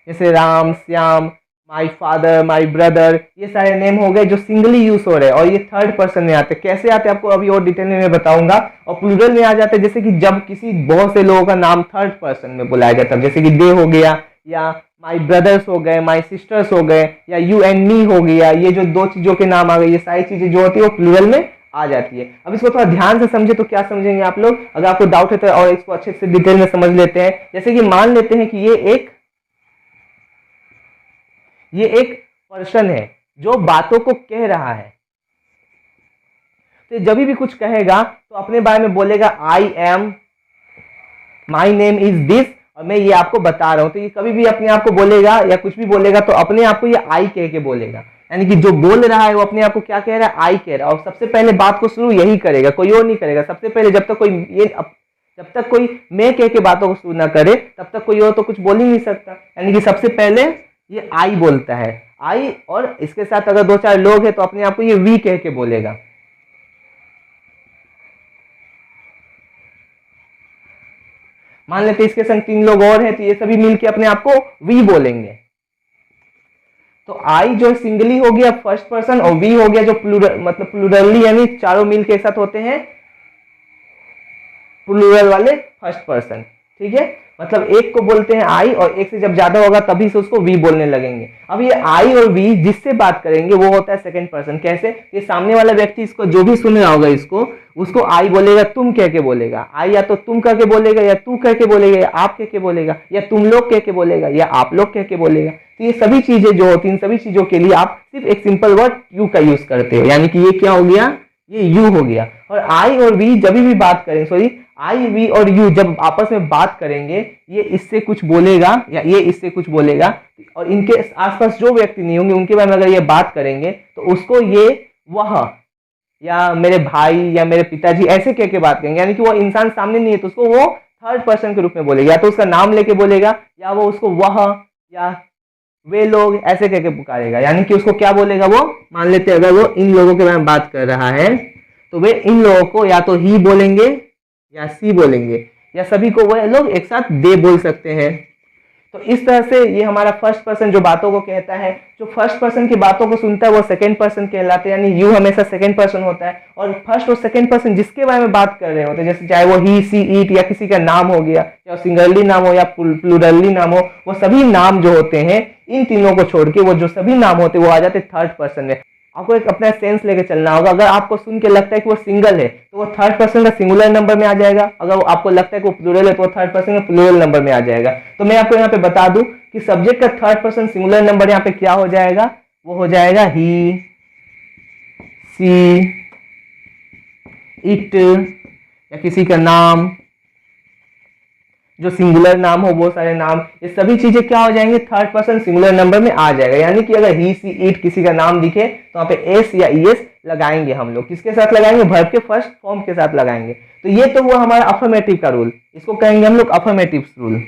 जैसे Ram, Shyam, my father, my brother, ये सारे नेम हो गए जो सिंगली यूज हो रहे हैं और ये थर्ड पर्सन में आते हैं। कैसे आते हैं आपको अभी और डिटेल में मैं बताऊंगा। और प्लूरल में आ जाते हैं जैसे कि जब किसी बहुत से लोगों का नाम थर्ड पर्सन में बुलाया जाता है, जैसे कि दे हो गया या माई ब्रदर्स हो गए, माई सिस्टर्स हो गए या यू एंड मी हो गया। ये जो 2 चीजों के नाम आ गए, ये सारी चीजें जो होती है वो प्लूरल में आ जाती है। अब इसको थोड़ा ध्यान से समझे तो क्या समझेंगे आप लोग, अगर आपको डाउट है तो और इसको अच्छे से डिटेल में समझ लेते हैं। जैसे कि मान लेते हैं कि ये एक पर्सन है जो बातों को कह रहा है। तो जब भी कुछ कहेगा तो अपने बारे में बोलेगा I am, my name is this, और मैं ये आपको बता रहा हूं। तो ये कभी भी अपने आप को बोलेगा या कुछ भी बोलेगा तो अपने आप को ये आई कह के बोलेगा, यानी कि जो बोल रहा है वो अपने आप को क्या कह रहा है, आई कह रहा है। और सबसे पहले बात को शुरू यही करेगा, कोई और नहीं करेगा। सबसे पहले जब तक कोई मैं कह के बातों को शुरू ना करे तब तक कोई और तो कुछ बोल ही नहीं सकता। यानी कि सबसे पहले ये आई बोलता है, आई, और इसके साथ अगर 2-4 लोग हैं तो अपने आप को ये वी कह के बोलेगा। मान लेते इसके संग 3 लोग और हैं तो ये सभी मिलके अपने आप को वी बोलेंगे। तो आई जो सिंगली हो गया फर्स्ट पर्सन, और वी हो गया जो प्लूरली, यानी चारों मिल के एक साथ होते हैं प्लूरल वाले फर्स्ट पर्सन। ठीक है, मतलब एक को बोलते हैं आई, और एक से जब ज्यादा होगा तभी से उसको वी बोलने लगेंगे। अब ये आई और वी जिससे बात करेंगे वो होता है सेकंड पर्सन। कैसे, ये सामने वाला व्यक्ति इसको जो भी सुन रहा होगा उसको आई बोलेगा, तुम कह के बोलेगा। आई या तो तुम कह के बोलेगा, या तू कह के बोलेगा, या आप कह के बोलेगा, या तुम लोग कह के बोलेगा, या आप लोग कह के बोलेगा। तो ये सभी चीजें जो होती हैं, इन सभी चीजों के लिए आप सिर्फ एक सिंपल वर्ड यू का यूज करते हो। यानी कि ये क्या हो गया, ये यू हो गया। और आई और वी जब भी बात करें, आई वी और यू जब आपस में बात करेंगे, ये इससे कुछ बोलेगा या ये इससे कुछ बोलेगा, और इनके आसपास जो व्यक्ति नहीं होंगे उनके बारे में अगर ये बात करेंगे तो उसको ये वह या मेरे भाई या मेरे पिताजी ऐसे कह के बात करेंगे। यानी कि वो इंसान सामने नहीं है तो उसको वो थर्ड पर्सन के रूप में बोलेगा, या तो उसका नाम लेके बोलेगा, या वो उसको वह या वे लोग ऐसे कह के पुकारेगा। यानी कि उसको क्या बोलेगा, वो मान लेते हैं अगर वो इन लोगों के बारे में बात कर रहा है तो वे इन लोगों को या तो ही बोलेंगे या सी बोलेंगे, या सभी को वह लोग एक साथ दे बोल सकते हैं। तो इस तरह से ये हमारा फर्स्ट पर्सन जो बातों को कहता है, जो फर्स्ट पर्सन की बातों को सुनता है वो सेकंड पर्सन कहलाते हैं। यानी यू हमेशा सेकंड पर्सन होता है, और फर्स्ट और सेकंड पर्सन जिसके बारे में बात कर रहे होते हैं, जैसे चाहे वो ही, सी, इट या किसी का नाम हो गया, चाहे सिंगुलरली नाम हो या प्लूरली नाम हो, वो सभी नाम जो होते हैं इन तीनों को छोड़ के वो जो सभी नाम होते हैं वो आ जाते थर्ड पर्सन में। आपको एक अपना सेंस लेके चलना होगा। अगर आपको सुन के लगता है कि वो सिंगल है तो वो थर्ड पर्सन का सिंगुलर नंबर में आ जाएगा। अगर आपको लगता है कि वो प्लूरल है तो वो थर्ड पर्सन का प्लूरल नंबर में आ जाएगा। तो मैं आपको यहाँ पे बता दूं कि सब्जेक्ट का थर्ड पर्सन सिंगुलर नंबर यहाँ पे क्या हो जाएगा, वो हो जाएगा ही, सी, इट, या किसी का नाम जो सिंगुलर नाम हो, वो सारे नाम, ये सभी चीजें क्या हो जाएंगे, थर्ड पर्सन सिंगुलर नंबर में आ जाएगा। यानी कि अगर ही, सी, इट किसी का नाम दिखे तो वहां पे एस या ईएस लगाएंगे हम लोग। किसके साथ लगाएंगे, वर्ब के फर्स्ट फॉर्म के साथ लगाएंगे। तो ये तो हुआ हमारा अफर्मेटिव का रूल, इसको कहेंगे हम लोग अफर्मेटिव रूल।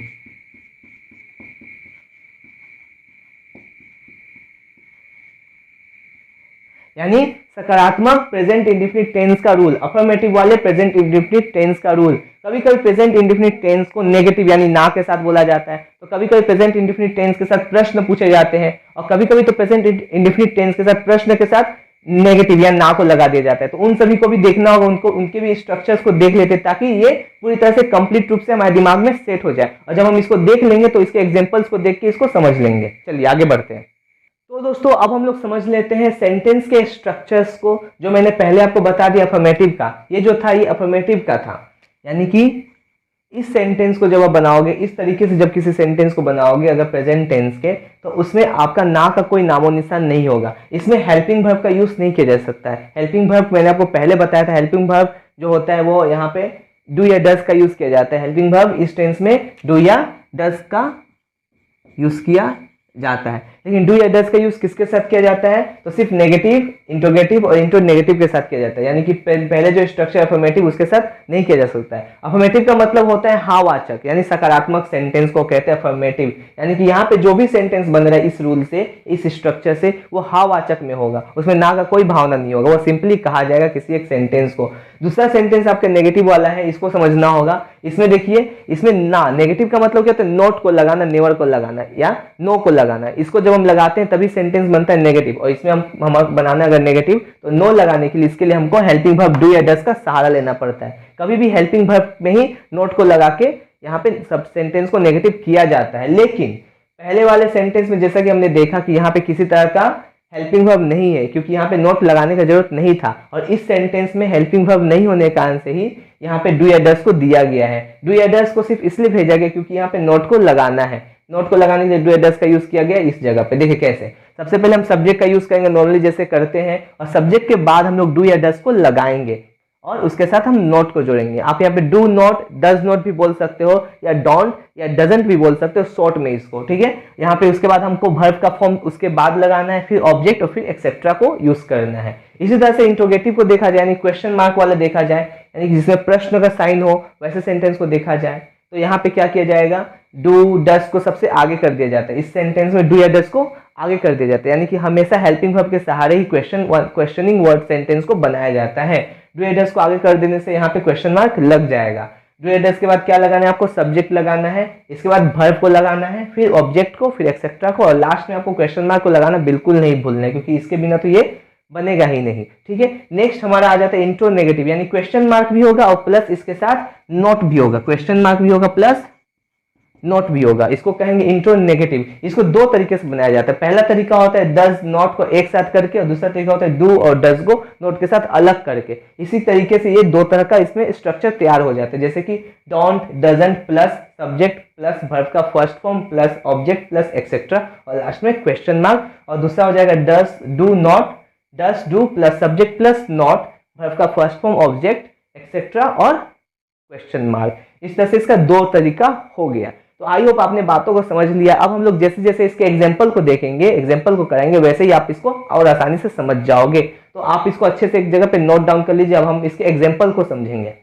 यानी सकारात्मक प्रेजेंट इंडेफिनिट टेंस का रूल, अफर्मेटिव वाले प्रेजेंट इंडेफिनिट टेंस का रूल। कभी कभी प्रेजेंट इंडेफिनिट टेंस को नेगेटिव यानी ना के साथ बोला जाता है, तो कभी कभी प्रेजेंट इंडेफिनिट टेंस के साथ प्रश्न पूछे जाते हैं, और कभी कभी तो प्रेजेंट इंडेफिनिट टेंस के साथ प्रश्न के साथ नेगेटिव या ना को लगा दिया जाता है। तो उन सभी को भी देखना होगा, उनके भी स्ट्रक्चर्स को देख लेते ताकि ये पूरी तरह से कंप्लीट रूप से हमारे दिमाग में सेट हो जाए। और जब हम इसको देख लेंगे तो इसके एग्जांपल्स को देख के इसको समझ लेंगे। चलिए आगे बढ़ते हैं। तो दोस्तों अब हम लोग समझ लेते हैं सेंटेंस के स्ट्रक्चर्स को, जो मैंने पहले आपको बता दिया अफर्मेटिव का। ये जो था ये अफर्मेटिव का था, यानी कि इस सेंटेंस को जब आप बनाओगे इस तरीके से, जब किसी सेंटेंस को बनाओगे अगर प्रेजेंट टेंस के, तो उसमें आपका ना का कोई नामो निशान नहीं होगा। इसमें हेल्पिंग वर्ब का यूज नहीं किया जा सकता है। हेल्पिंग वर्ब मैंने आपको पहले बताया था, हेल्पिंग वर्ब जो होता है वो यहाँ पे डू या डज का यूज किया जाता है। हेल्पिंग वर्ब इस टेंस में डू या डज का यूज किया जाता है। लेकिन डू या डज का यूज किसके साथ किया जाता है, तो सिर्फ नेगेटिव, इंट्रोगेटिव और इंटरनेगेटिव के साथ किया जाता है। यानी कि पहले जो स्ट्रक्चर अफर्मेटिव उसके साथ नहीं किया जा सकता है। अफर्मेटिव का मतलब होता है हाँ वाचक, यानी सकारात्मक सेंटेंस को कहते हैं अफर्मेटिव। यानी कि यहाँ पे जो भी सेंटेंस बन रहा है इस रूल से, इस स्ट्रक्चर से, वो हाँ वाचक में होगा, उसमें ना का कोई भावना नहीं होगा, वो सिंपली कहा जाएगा किसी एक सेंटेंस को। दूसरा सेंटेंस आपका नेगेटिव वाला है, इसको समझना होगा। इसमें देखिए, इसमें ना, नेगेटिव का मतलब क्या होता है, नॉट को लगाना, नेवर को लगाना या नो को लगाना। इसको जब हम लगाते हैं तभी सेंटेंस बनता है नेगेटिव, और इसमें हम बनाना अगर नेगेटिव तो नो लगाने के लिए इसके लिए हमको हेल्पिंग वर्ब डू या डज का सहारा लेना पड़ता है। कभी भी हेल्पिंग वर्ब में ही नोट को लगा के यहाँ पे सब सेंटेंस को नेगेटिव किया जाता है। लेकिन पहले वाले सेंटेंस में जैसा कि हमने देखा कि यहाँ पे किसी तरह का हेल्पिंग वर्ब नहीं है, क्योंकि यहाँ पे नॉट लगाने का जरूरत नहीं था, और इस सेंटेंस में हेल्पिंग वर्ब नहीं होने के कारण से ही यहाँ पे डू या डज को दिया गया है। डू या डज को सिर्फ इसलिए भेजा गया क्योंकि यहाँ पे नॉट को लगाना है। नॉट को लगाने के लिए डू या डज का यूज किया गया इस जगह पे। देखिए कैसे, सबसे पहले हम सब्जेक्ट का यूज करेंगे नॉर्मली जैसे करते हैं, और सब्जेक्ट के बाद हम लोग डू या डज को लगाएंगे और उसके साथ हम नॉट को जोड़ेंगे। आप यहाँ पे डू नॉट, डज नॉट भी बोल सकते हो, या डोंट या डजंट भी बोल सकते हो शॉर्ट में इसको, ठीक है। यहाँ पे उसके बाद हमको वर्ब का फॉर्म उसके बाद लगाना है, फिर ऑब्जेक्ट और फिर एक्सेट्रा को यूज करना है। इसी तरह से इंट्रोगेटिव को देखा जाए, यानी क्वेश्चन मार्क वाला देखा जाए, यानी जिसमें प्रश्न का साइन हो, वैसे सेंटेंस को देखा जाए तो यहाँ पे क्या किया जाएगा, डू डज को सबसे आगे कर दिया जाता है। इस सेंटेंस में डू या डज को आगे कर दिया जाता है, यानी कि हमेशा हेल्पिंग वर्ब के सहारे ही क्वेश्चनिंग वर्ड सेंटेंस को बनाया जाता है। डू या डज को आगे कर देने से यहाँ पे क्वेश्चन मार्क लग जाएगा। डू या डज के बाद क्या लगाना है, आपको सब्जेक्ट लगाना है, इसके बाद वर्ब को लगाना है, फिर ऑब्जेक्ट को, फिर एक्सेट्रा को, और लास्ट में आपको क्वेश्चन मार्क को लगाना बिल्कुल नहीं भूलना है, क्योंकि इसके बिना तो ये बनेगा ही नहीं, ठीक है। नेक्स्ट हमारा आ जाता है इंट्रोनेगेटिव, यानी क्वेश्चन मार्क भी होगा और प्लस इसके साथ नॉट भी होगा। क्वेश्चन मार्क भी होगा प्लस नॉट भी होगा, इसको कहेंगे इंट्रोनेगेटिव। इसको दो तरीके से बनाया जाता है। पहला तरीका होता है डज नॉट को एक साथ करके, और दूसरा तरीका होता है डू और डज को नॉट के साथ अलग करके। इसी तरीके से ये दो तरह का इसमें स्ट्रक्चर तैयार हो जाता है, जैसे कि don't doesn't plus subject plus verb का first form plus object plus etcetera, और लास्ट में क्वेश्चन मार्क। और दूसरा हो जाएगा does do not, does do plus subject plus not, verb का फर्स्ट फॉर्म ऑब्जेक्ट एक्सेट्रा और क्वेश्चन मार्क। इस तरह से इसका दो तरीका हो गया। तो आई होप आपने बातों को समझ लिया। अब हम लोग जैसे जैसे इसके एग्जाम्पल को देखेंगे, एग्जाम्पल को करेंगे, वैसे ही आप इसको और आसानी से समझ जाओगे। तो आप इसको अच्छे से एक जगह पे नोट डाउन कर लीजिए। अब हम इसके एग्जाम्पल को समझेंगे।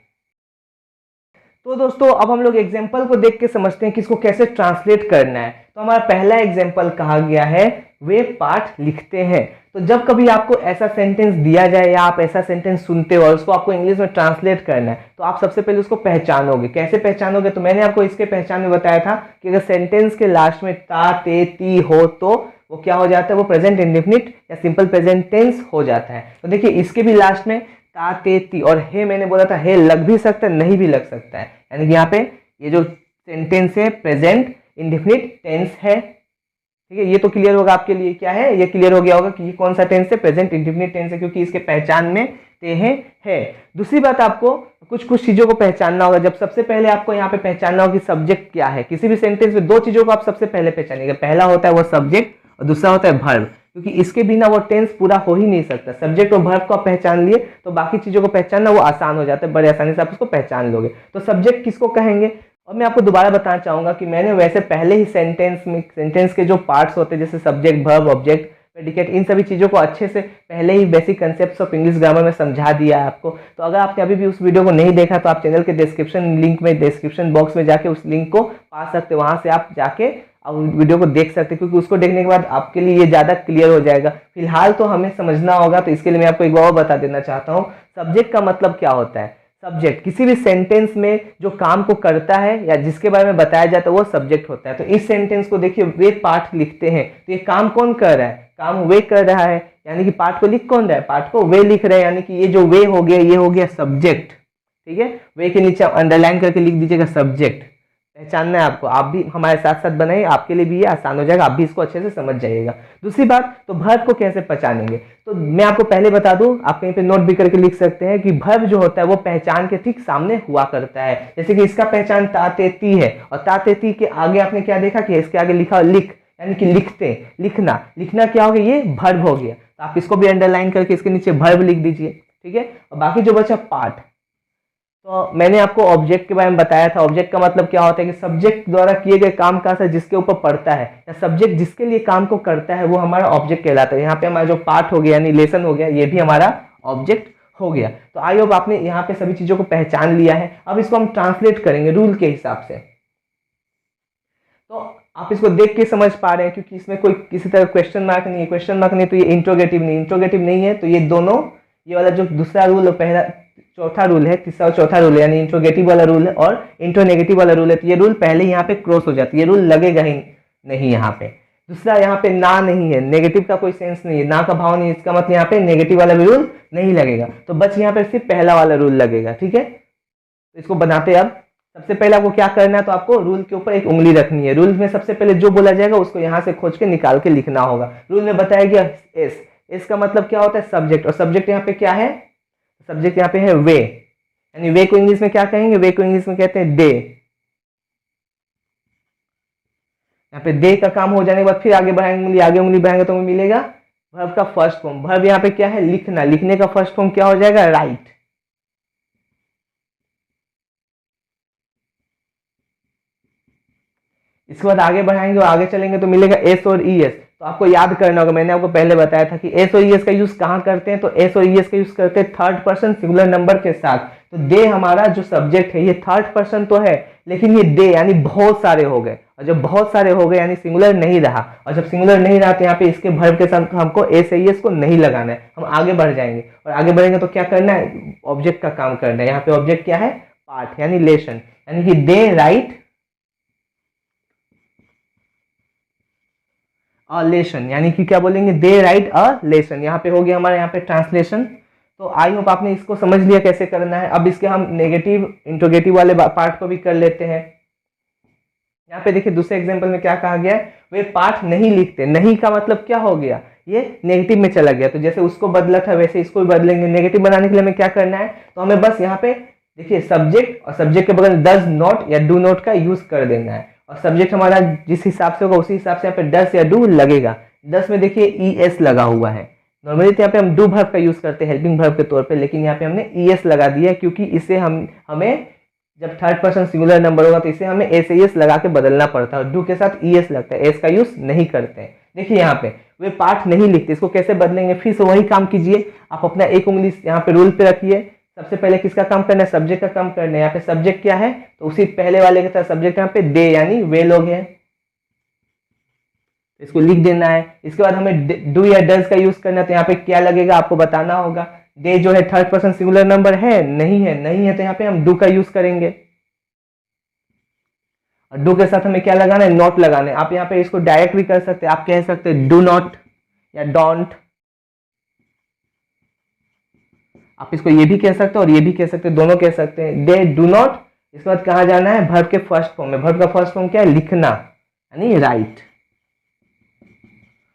तो दोस्तों अब हम लोग एग्जाम्पल को देख के समझते हैं कि इसको कैसे ट्रांसलेट करना है। तो हमारा पहला एग्जाम्पल कहा गया है वे पाठ लिखते हैं। तो जब कभी आपको ऐसा सेंटेंस दिया जाए या आप ऐसा सेंटेंस सुनते हो और उसको आपको इंग्लिश में ट्रांसलेट करना है, तो आप सबसे पहले उसको पहचानोगे। कैसे पहचानोगे, तो मैंने आपको इसके पहचान में बताया था कि अगर सेंटेंस के लास्ट में ता ते ती हो तो वो क्या हो जाता है, वो प्रेजेंट इंडेफिनिट या सिंपल प्रेजेंट टेंस हो जाता है। तो देखिए इसके भी लास्ट में ता ते ती और हे, मैंने बोला था हे लग भी सकता है नहीं भी लग सकता है, यानी कि यहाँ पे ये जो सेंटेंस है प्रेजेंट इंडेफिनिट टेंस है, ठीक है। ये तो क्लियर होगा आपके लिए, क्या है ये क्लियर हो गया होगा कि ये कौन सा टेंस है, प्रेजेंट इंडेफिनिट टेंस है, क्योंकि इसके पहचान में ते है। दूसरी बात आपको कुछ चीजों को पहचानना होगा। जब सबसे पहले आपको यहाँ पे पहचानना होगा कि सब्जेक्ट क्या है। किसी भी सेंटेंस में दो चीजों को आप सबसे पहले पहचानिएगा, पहला होता है वो सब्जेक्ट और दूसरा होता है वर्ब, क्योंकि इसके बिना वो टेंस पूरा हो ही नहीं सकता। सब्जेक्ट और वर्ब को आप पहचान लिए तो बाकी चीजों को पहचानना वो आसान हो जाता है, बड़े आसानी से आप उसको पहचान लोगे। तो सब्जेक्ट किसको कहेंगे, और मैं आपको दोबारा बताना चाहूंगा कि मैंने वैसे पहले ही सेंटेंस के जो पार्ट्स होते हैं जैसे सब्जेक्ट वर्ब ऑब्जेक्ट प्रेडिकेट, इन सभी चीज़ों को अच्छे से पहले ही basic concepts of English grammar में समझा दिया है आपको। तो अगर आपने अभी भी उस वीडियो को नहीं देखा तो आप चैनल के डिस्क्रिप्शन लिंक में, डिस्क्रिप्शन बॉक्स में जाके उस लिंक को पा सकते हो, वहाँ से आप जाके वीडियो को देख सकते हैं, क्योंकि उसको देखने के बाद आपके लिए ये ज़्यादा क्लियर हो जाएगा। फिलहाल तो हमें समझना होगा, तो इसके लिए मैं आपको एक बार और बता देना चाहता हूँ। सब्जेक्ट का मतलब क्या होता है, सब्जेक्ट किसी भी सेंटेंस में जो काम को करता है या जिसके बारे में बताया जाता है वो सब्जेक्ट होता है। तो इस सेंटेंस को देखिए, वे पाठ लिखते हैं, तो ये काम कौन कर रहा है, काम वे कर रहा है, यानी कि पाठ को लिख कौन रहा है, पाठ को वे लिख रहे हैं, यानी कि ये जो वे हो गया ये हो गया सब्जेक्ट, ठीक है। वे के नीचे अंडरलाइन करके लिख दीजिएगा सब्जेक्ट, पहचानना है आपको। आप भी हमारे साथ साथ बनाइए, आपके लिए भी ये आसान हो जाएगा, आप भी इसको अच्छे से समझ जाइएगा। दूसरी बात, तो वर्ब को कैसे पहचानेंगे, तो मैं आपको पहले बता दूं, आप कहीं पे नोट भी करके लिख सकते हैं कि वर्ब जो होता है वो पहचान के ठीक सामने हुआ करता है। जैसे कि इसका पहचान ताते ती है, और ताते ती के आगे आपने क्या देखा कि इसके आगे लिखा लिख, यानी कि लिखते, लिखना, लिखना क्या हो गया, ये वर्ब हो गया। तो आप इसको भी अंडरलाइन करके इसके नीचे वर्ब लिख दीजिए, ठीक है। और बाकी जो बचा पार्ट, तो मैंने आपको ऑब्जेक्ट के बारे में बताया था। ऑब्जेक्ट का मतलब क्या होता है कि सब्जेक्ट द्वारा किए गए काम का असर जिसके ऊपर पड़ता है, या सब्जेक्ट जिसके लिए काम को करता है, वो हमारा ऑब्जेक्ट कहलाता है। यहाँ पे हमारा जो पार्ट हो गया यानी लेसन हो गया, ये भी हमारा ऑब्जेक्ट हो गया। तो आई होप आपने यहाँ पे सभी चीजों को पहचान लिया है। अब इसको हम ट्रांसलेट करेंगे रूल के हिसाब से। तो आप इसको देख के समझ पा रहे हैं, क्योंकि इसमें कोई किसी तरह क्वेश्चन मार्क नहीं है, क्वेश्चन मार्क नहीं तो ये इंट्रोगेटिव नहीं, इंट्रोगेटिव नहीं है तो ये दोनों, ये वाला जो दूसरा रूल और पहला चौथा रूल है, तीसरा और चौथा रूल है, यानी इंट्रोगेटिव वाला रूल है और इंट्रोनेगेटिव वाला रूल है, तो ये रूल पहले यहाँ पे क्रॉस हो जाती है, ये रूल लगेगा ही नहीं यहाँ पे। दूसरा, यहाँ पे ना नहीं है, नेगेटिव का कोई सेंस नहीं है, ना का भाव नहीं है, इसका मतलब यहाँ पे नेगेटिव वाला भी रूल नहीं लगेगा। तो बस यहाँ पे सिर्फ पहला वाला रूल लगेगा, ठीक है। तो इसको बनाते अब। सबसे पहले आपको क्या करना है, तो आपको रूल के ऊपर एक उंगली रखनी है। रूल में सबसे पहले जो बोला जाएगा उसको यहाँ से खोज के निकाल के लिखना होगा। रूल में बताया गया एस, एस का मतलब क्या होता है, सब्जेक्ट, और सब्जेक्ट यहाँ पे क्या है, सब्जेक्ट यहाँ पे है वे, यानी वे को इंग्लिश में क्या कहेंगे, वे को इंग्लिश में कहते हैं डे। यहाँ पे दे का काम हो जाने के बाद फिर आगे बढ़ाएंगे उंगली, आगे उंगली बढ़ाएंगे तो हमें मिलेगा वर्ब का फर्स्ट फॉर्म। वर्ब यहाँ पे क्या है, लिखना, लिखने का फर्स्ट फॉर्म क्या हो जाएगा, राइट। इसके बाद आगे बढ़ाएंगे और आगे चलेंगे तो मिलेगा एस और ई एस। तो आपको याद करना होगा, मैंने आपको पहले बताया था कि एस और ई एस का यूज कहाँ करते हैं, तो एस और ई एस का यूज करते हैं थर्ड पर्सन सिंगुलर नंबर के साथ। तो दे हमारा जो सब्जेक्ट है ये थर्ड पर्सन तो है, लेकिन ये दे यानी बहुत सारे हो गए, और जब बहुत सारे हो गए यानी सिंगुलर नहीं रहा, और जब सिंगुलर नहीं रहा तो यहाँ पे इसके वर्ब के साथ हमको एस ई एस को नहीं लगाना है। हम आगे बढ़ जाएंगे और आगे बढ़ेंगे तो क्या करना है, ऑब्जेक्ट का काम करना है। यहाँ पे ऑब्जेक्ट क्या है, पार्ट यानी लेशन, यानी कि दे राइट अ लेसन, यानी कि क्या बोलेंगे, दे राइट अ लेसन। यहाँ पे हो गया हमारे यहाँ पे ट्रांसलेशन। तो आई होप आपने इसको समझ लिया कैसे करना है। अब इसके हम नेगेटिव इंट्रोगेटिव वाले पार्ट को भी कर लेते हैं। यहाँ पे देखिए दूसरे एग्जांपल में क्या कहा गया है, वे पाठ नहीं लिखते। नहीं का मतलब क्या हो गया, ये नेगेटिव में चला गया, तो जैसे उसको बदला था वैसे इसको भी बदलेंगे। नेगेटिव बनाने के लिए हमें क्या करना है, तो हमें बस यहाँ पे देखिए सब्जेक्ट और सब्जेक्ट के बगल डज नॉट या डू नॉट का यूज कर देना है, और सब्जेक्ट हमारा जिस हिसाब से होगा उसी हिसाब से यहाँ पे डस या डू लगेगा। डस में देखिए ई एस लगा हुआ है। नॉर्मली तो यहाँ पे हम डू वर्ब का यूज करते हैं हेल्पिंग वर्ब के तौर पे, लेकिन यहाँ पे हमने ई एस लगा दिया है क्योंकि इसे हमें जब थर्ड पर्सन सिंगुलर नंबर होगा तो इसे हमें एस ए एस लगा के बदलना पड़ता है। डू के साथ ई एस लगता है, एस का यूज नहीं करते हैं। देखिए यहाँ पे वे पाठ नहीं लिखते, इसको कैसे बदलेंगे, फिर से वही काम कीजिए। आप अपना एक उंगली यहाँ पे रूल पे रखिए। सबसे पहले किसका काम करना है, सब्जेक्ट का काम करना है। यहाँ पे सब्जेक्ट क्या है, तो उसी पहले वाले के साथ सब्जेक्ट यहाँ पे दे यानी वे लोग हैं, इसको लिख देना है। इसके बाद हमें डू या डज का यूज करना है, तो यहाँ पे क्या लगेगा आपको बताना होगा। दे जो है थर्ड पर्सन सिंगुलर नंबर है, नहीं है, नहीं है तो यहाँ पे हम डू का यूज करेंगे। और डू के साथ हमें क्या लगाना है, नॉट लगाना है। आप यहाँ पे इसको डायरेक्ट भी कर सकते हैं, आप कह सकते हैं डू नॉट या डोंट। आप इसको ये भी कह सकते हैं और ये भी कह सकते हैं, दोनों कह सकते हैं। दे डू नॉट, इसके बाद कहाँ जाना है, वर्ब के फर्स्ट फॉर्म में। वर्ब का फर्स्ट फॉर्म क्या है, लिखना यानी राइट।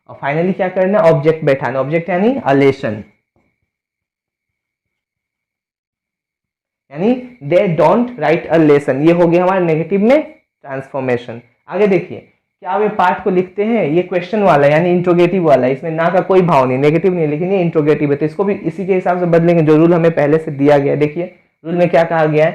और फाइनली क्या करना है, ऑब्जेक्ट बैठाना। ऑब्जेक्ट यानी अ लेसन, यानी they don't write a lesson. ये हो गया हमारे नेगेटिव में ट्रांसफॉर्मेशन। आगे देखिए, क्या वे पाठ को लिखते हैं, ये क्वेश्चन वाला यानी इंट्रोगेटिव वाला, इसमें ना का कोई भाव नहीं, नेगेटिव नहीं, लेकिन ये इंट्रोगेटिव है, तो इसको भी इसी के हिसाब से बदलेंगे जो रूल हमें पहले से दिया गया है। देखिए रूल में क्या कहा गया है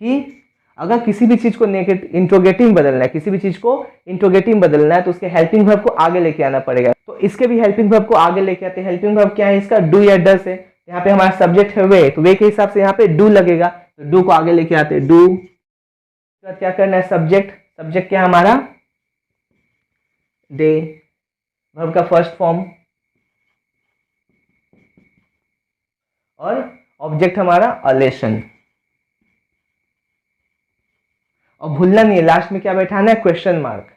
कि अगर किसी भी चीज को इंट्रोगेटिव में बदलना है, किसी भी चीज को इंट्रोगेटिव में बदलना है तो उसके हेल्पिंग वर्ब को आगे लेके आना पड़ेगा। तो इसके भी हेल्पिंग वर्ब को आगे लेके आते हैं। हेल्पिंग वर्ब क्या है इसका, डू या डस है। यहाँ पे हमारा सब्जेक्ट है वे, तो वे के हिसाब से यहाँ पे डू लगेगा, तो डू को आगे लेके आते हैं डू। क्या करना है, सब्जेक्ट, सब्जेक्ट क्या है हमारा, दे, वर्ब का फर्स्ट फॉर्म, और ऑब्जेक्ट हमारा अ लेसन। और भूलना नहीं है लास्ट में क्या बैठाना है, क्वेश्चन मार्क,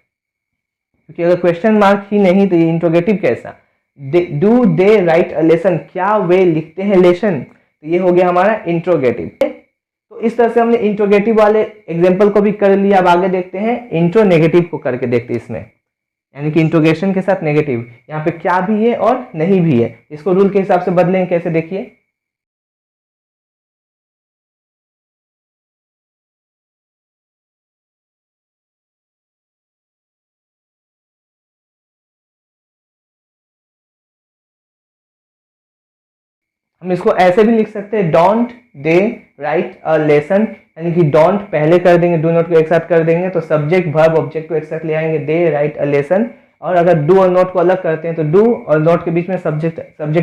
क्योंकि अगर क्वेश्चन मार्क ही नहीं तो ये इंट्रोगेटिव कैसा। Do they right a lesson, क्या वे लिखते हैं लेसन, तो ये हो गया हमारा इंट्रोगेटिव। तो इस तरह से हमने इंट्रोगेटिव वाले एग्जांपल को भी कर लिया। अब आगे देखते हैं इंट्रो नेगेटिव को करके देखते हैं इसमें, यानी कि इंट्रोगेशन के साथ नेगेटिव। यहाँ पे क्या भी है और नहीं भी है, इसको रूल के हिसाब से बदलेंगे कैसे, देखिए। हम इसको ऐसे भी लिख सकते हैं, don't they right a lesson, यानी कि डोंट पहले कर देंगे, डू नॉट को एक साथ कर देंगे, तो सब्जेक्ट वर्ब ऑब्जेक्ट को एक साथ ले आएंगे, दे राइट अ लेसन। और अगर डू और नॉट को अलग करते हैं तो डू और नॉट के बीच में सब्जेक्ट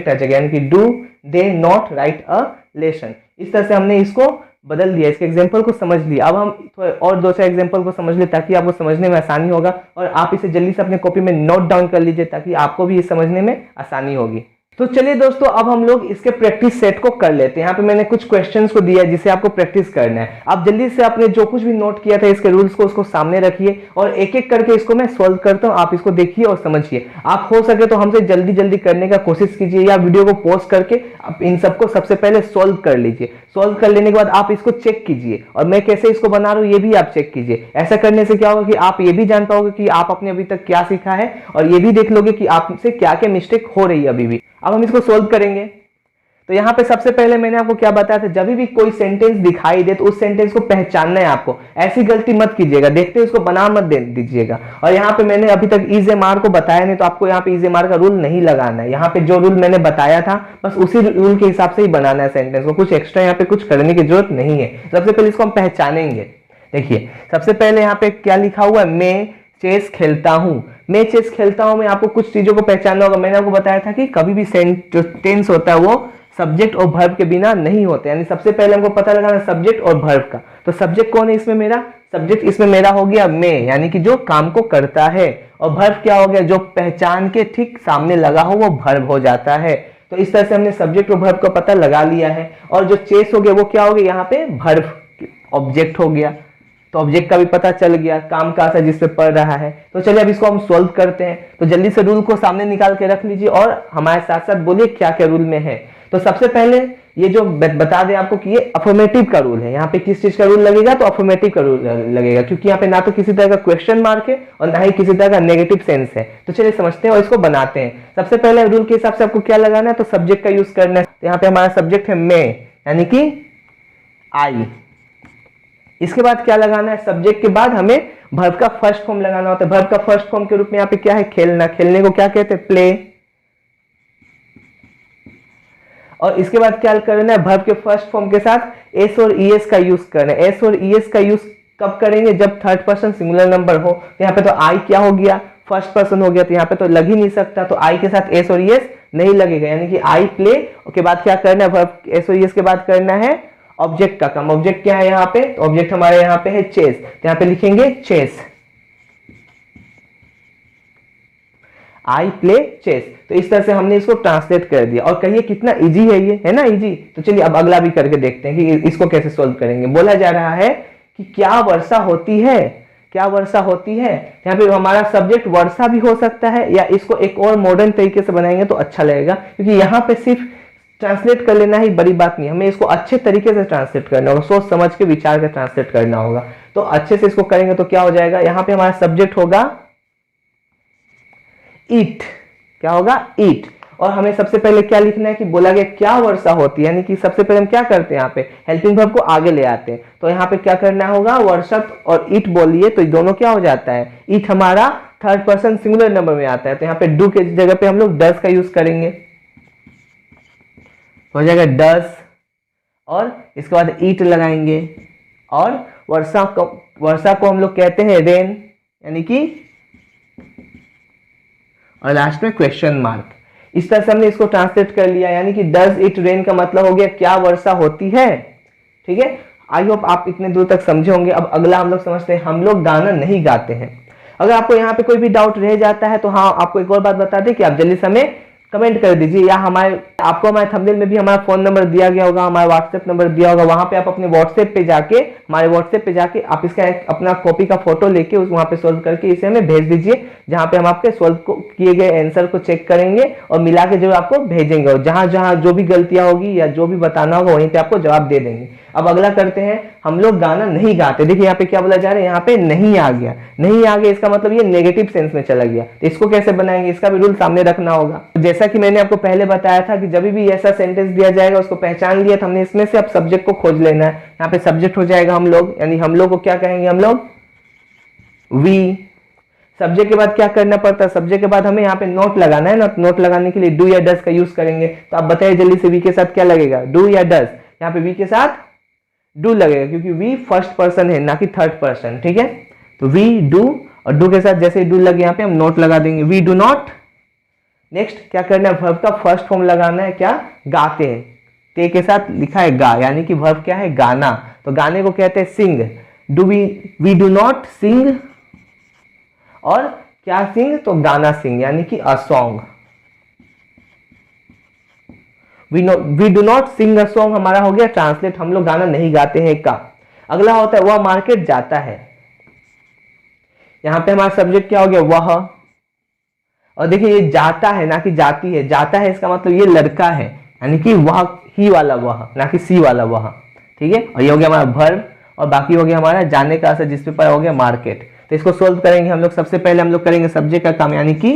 आ जाएगा, यानी कि do they not right a lesson. इस तरह से हमने इसको बदल दिया, इसके एग्जाम्पल को समझ लिया। अब हम थोड़े और दो चार एग्जाम्पल को समझ ले ताकि आपको समझने में आसानी होगा, और आप इसे जल्दी से अपने कॉपी में नोट डाउन कर लीजिए ताकि आपको भी ये समझने में आसानी होगी। तो चलिए दोस्तों, अब हम लोग इसके प्रैक्टिस सेट को कर लेते हैं। यहाँ पे मैंने कुछ क्वेश्चंस को दिया है जिसे आपको प्रैक्टिस करना है। आप जल्दी से आपने जो कुछ भी नोट किया था इसके रूल्स को उसको सामने रखिए और एक एक करके इसको मैं सोल्व करता हूँ। आप इसको देखिए और समझिए। आप हो सके तो हमसे जल्दी जल्दी करने का कोशिश कीजिए या वीडियो को पॉज करके आप इन सबको सबसे पहले सोल्व कर लीजिए। सोल्व कर लेने के बाद आप इसको चेक कीजिए और मैं कैसे इसको बना रहा हूँ ये भी आप चेक कीजिए। ऐसा करने से क्या होगा कि आप ये भी जान पाओगे कि आप आपने अभी तक क्या सीखा है और ये भी देख लोगे कि आपसे क्या क्या मिस्टेक हो रही है अभी भी। अब हम इसको सोल्व करेंगे। तो यहाँ पे सबसे पहले मैंने आपको क्या बताया था, जब भी कोई सेंटेंस दिखाई दे तो उस सेंटेंस को पहचानना है आपको। ऐसी गलती मत कीजिएगा, देखते उसको बना मत दे दीजिएगा। और यहाँ पे मैंने अभी तक इज एम आर को बताया नहीं, तो आपको यहाँ पे इज एम आर का रूल नहीं लगाना है। यहाँ पे जो रूल मैंने बताया था बस उसी रूल के हिसाब से ही बनाना है सेंटेंस को। कुछ एक्स्ट्रा यहाँ पे कुछ करने की जरूरत नहीं है। सबसे पहले इसको हम पहचानेंगे। देखिए सबसे पहले यहाँ पे क्या लिखा हुआ है, मैं चेस खेलता हूं। मैं चेस खेलता हूं में आपको कुछ चीजों को पहचानना होगा। मैंने आपको बताया था कि कभी भी जो टेंस होता है वो सब्जेक्ट और वर्ब के बिना नहीं होते। यानी सबसे पहले हमको पता लगाना सब्जेक्ट और वर्ब का। तो सब्जेक्ट कौन है इसमें मेरा, सब्जेक्ट इसमें मेरा हो गया मैं, यानी कि जो काम को करता है। और वर्ब क्या हो गया, जो पहचान के ठीक सामने लगा हो वो वर्ब हो जाता है। तो इस तरह से हमने सब्जेक्ट और वर्ब का पता लगा लिया है। और जो चेस हो गया वो क्या हो गया, यहाँ पे वर्ब ऑब्जेक्ट हो गया। तो ऑब्जेक्ट का भी पता चल गया, काम का असर जिस पे पड़ रहा है। तो चलिए अब इसको हम सोल्व करते हैं। तो जल्दी से रूल को सामने निकाल के रख लीजिए और हमारे साथ साथ बोलिए क्या क्या रूल में है। तो सबसे पहले ये जो बता दें आपको कि ये अफर्मेटिव का रूल है। यहाँ पे किस चीज का रूल लगेगा, तो अफर्मेटिव का रूल लगेगा, क्योंकि यहाँ पे ना तो किसी तरह का क्वेश्चन मार्क है और ना ही किसी तरह का नेगेटिव सेंस है। तो चलिए समझते हैं और इसको बनाते हैं। सबसे पहले रूल के हिसाब से आपको क्या लगाना है, तो सब्जेक्ट का यूज करना है। तो यहाँ पे हमारा सब्जेक्ट है मैं, यानी कि आई। इसके बाद क्या लगाना है, सब्जेक्ट के बाद हमें वर्ब का फर्स्ट फॉर्म लगाना होता है। वर्ब का फर्स्ट फॉर्म के रूप में यहाँ पे क्या है, खेलना। खेलने को क्या कहते हैं, प्ले। और इसके बाद क्या करना है, वर्ब के फर्स्ट फॉर्म के साथ एस और ईएस का यूज करना है। एस और ईएस का यूज कब करेंगे, जब थर्ड पर्सन सिंगुलर नंबर हो। तो यहाँ पे तो आई क्या हो गया, फर्स्ट पर्सन हो गया, तो यहाँ पे तो लग ही नहीं सकता। तो आई के साथ एस और ईएस नहीं लगेगा, यानी कि आई प्ले के बाद क्या करना है, वर्ब एस और ईएस के बाद करना है ऑब्जेक्ट का काम। ऑब्जेक्ट क्या है यहाँ पे, तो ऑब्जेक्ट हमारे यहाँ पे है चेस। तो यहाँ पे लिखेंगे चेस, आई प्ले चेस। तो इस तरह से हमने इसको ट्रांसलेट कर दिया। और कहिए कितना इजी है ये, है ना इजी। तो चलिए अब अगला भी करके देखते हैं कि इसको कैसे सोल्व करेंगे। बोला जा रहा है कि क्या वर्षा होती है, क्या वर्षा होती है। यहाँ पे हमारा सब्जेक्ट वर्षा भी हो सकता है, या इसको एक और मॉडर्न तरीके से बनाएंगे तो अच्छा लगेगा, क्योंकि यहाँ पे सिर्फ ट्रांसलेट कर लेना ही बड़ी बात नहीं, हमें इसको अच्छे तरीके से ट्रांसलेट करना होगा, सोच समझ के विचार कर ट्रांसलेट करना होगा। तो अच्छे से इसको करेंगे तो क्या हो जाएगा, यहाँ पे हमारा सब्जेक्ट होगा ईट। क्या होगा, ईट। और हमें सबसे पहले क्या लिखना है कि बोला गया क्या वर्षा होती है, यानी कि सबसे पहले हम क्या करते हैं, यहाँ पे हेल्पिंग वर्ब को आगे ले आते हैं। तो यहाँ पे क्या करना होगा, वर्षा और ईट बोलिए तो दोनों क्या हो जाता है, ईट हमारा थर्ड पर्सन सिंगुलर नंबर में आता है। तो यहाँ पे डू के जगह पे हम लोग डस का यूज करेंगे, हो जाएगा डस। और इसके बाद ईट लगाएंगे। और वर्षा को हम लोग कहते हैं रेन, यानी कि, और लास्ट में क्वेश्चन मार्क। इस तरह से हमने इसको ट्रांसलेट कर लिया, यानी कि डज इट रेन का मतलब हो गया क्या वर्षा होती है। ठीक है, आई होप आप इतने दूर तक समझे होंगे। अब अगला हम लोग समझते हैं, हम लोग गाना नहीं गाते हैं। अगर आपको यहाँ पे कोई भी डाउट रह जाता है तो हाँ, आपको एक और बात बता दें कि आप जल्दी से हमें कमेंट कर दीजिए, या आपको हमारे थंबनेल में भी हमारा फोन नंबर दिया गया होगा, हमारा व्हाट्सएप नंबर दिया होगा। वहां पे आप अपने व्हाट्सएप पे जाके, हमारे व्हाट्सएप पे जाके आप इसका अपना कॉपी का फोटो लेके उस वहां पे सोल्व करके इसे हमें भेज दीजिए, जहां पे हम आपके सोल्व किए गए आंसर को चेक करेंगे और मिला के जो आपको भेजेंगे। और जहां जहां जो भी गलतियां होगी या जो भी बताना होगा वहीं पे आपको जवाब दे देंगे। अब अगला करते हैं, हम लोग गाना नहीं गाते। देखिए यहाँ पे क्या बोला जा रहा है, यहाँ पे नहीं आ गया। नहीं आ गया इसका मतलब ये नेगेटिव सेंस में चला गया। तो इसको कैसे बनाएंगे, इसका भी रूल सामने रखना होगा। जैसा कि मैंने आपको पहले बताया था कि जब भी ऐसा सेंटेंस दिया जाएगा उसको पहचान लिया, तो हमने इसमें से अब सब्जेक्ट को खोज लेना है। यहाँ पे सब्जेक्ट हो जाएगा हम लोग, यानी हम लोग को क्या कहेंगे, हम लोग वी। सब्जेक्ट के बाद क्या करना पड़ता है, सब्जेक्ट के बाद हमें यहाँ पे नोट लगाना है ना। नोट लगाने के लिए डू या डस का यूज करेंगे। तो आप बताइए जल्दी से, वी के साथ क्या लगेगा, डू या डस। यहाँ पे वी के साथ डू लगेगा, क्योंकि वी फर्स्ट पर्सन है ना कि थर्ड पर्सन। ठीक है, तो वी डू, और डू के साथ जैसे ही डू लगे यहाँ पे हम नोट लगा देंगे, वी डू नॉट। नेक्स्ट क्या करना है, वर्ब का फर्स्ट फॉर्म लगाना है, क्या, गाते हैं। ते के साथ लिखा है गा, यानी कि वर्ब क्या है, गाना। तो गाने को कहते हैं sing. Do we do not sing. और क्या सिंग, तो गाना सिंग, यानी कि a song. We do not sing a song हमारा हो गया ट्रांसलेट, हम लोग गाना नहीं गाते हैं का। अगला होता है वह मार्केट जाता है। यहां पे हमारा सब्जेक्ट क्या हो गया, वह। और देखिए ये जाता है ना कि जाती है, जाता है इसका मतलब ये लड़का है, यानी कि वह, ही वाला वह, ना कि सी वाला वह। ठीक है, और ये हो गया हमारा वर्ब, और बाकी हो गया हमारा जाने का असर जिस पे हो गया मार्केट। तो इसको सोल्व करेंगे हम लोग। सबसे पहले हम लोग करेंगे सब्जेक्ट का काम यानी कि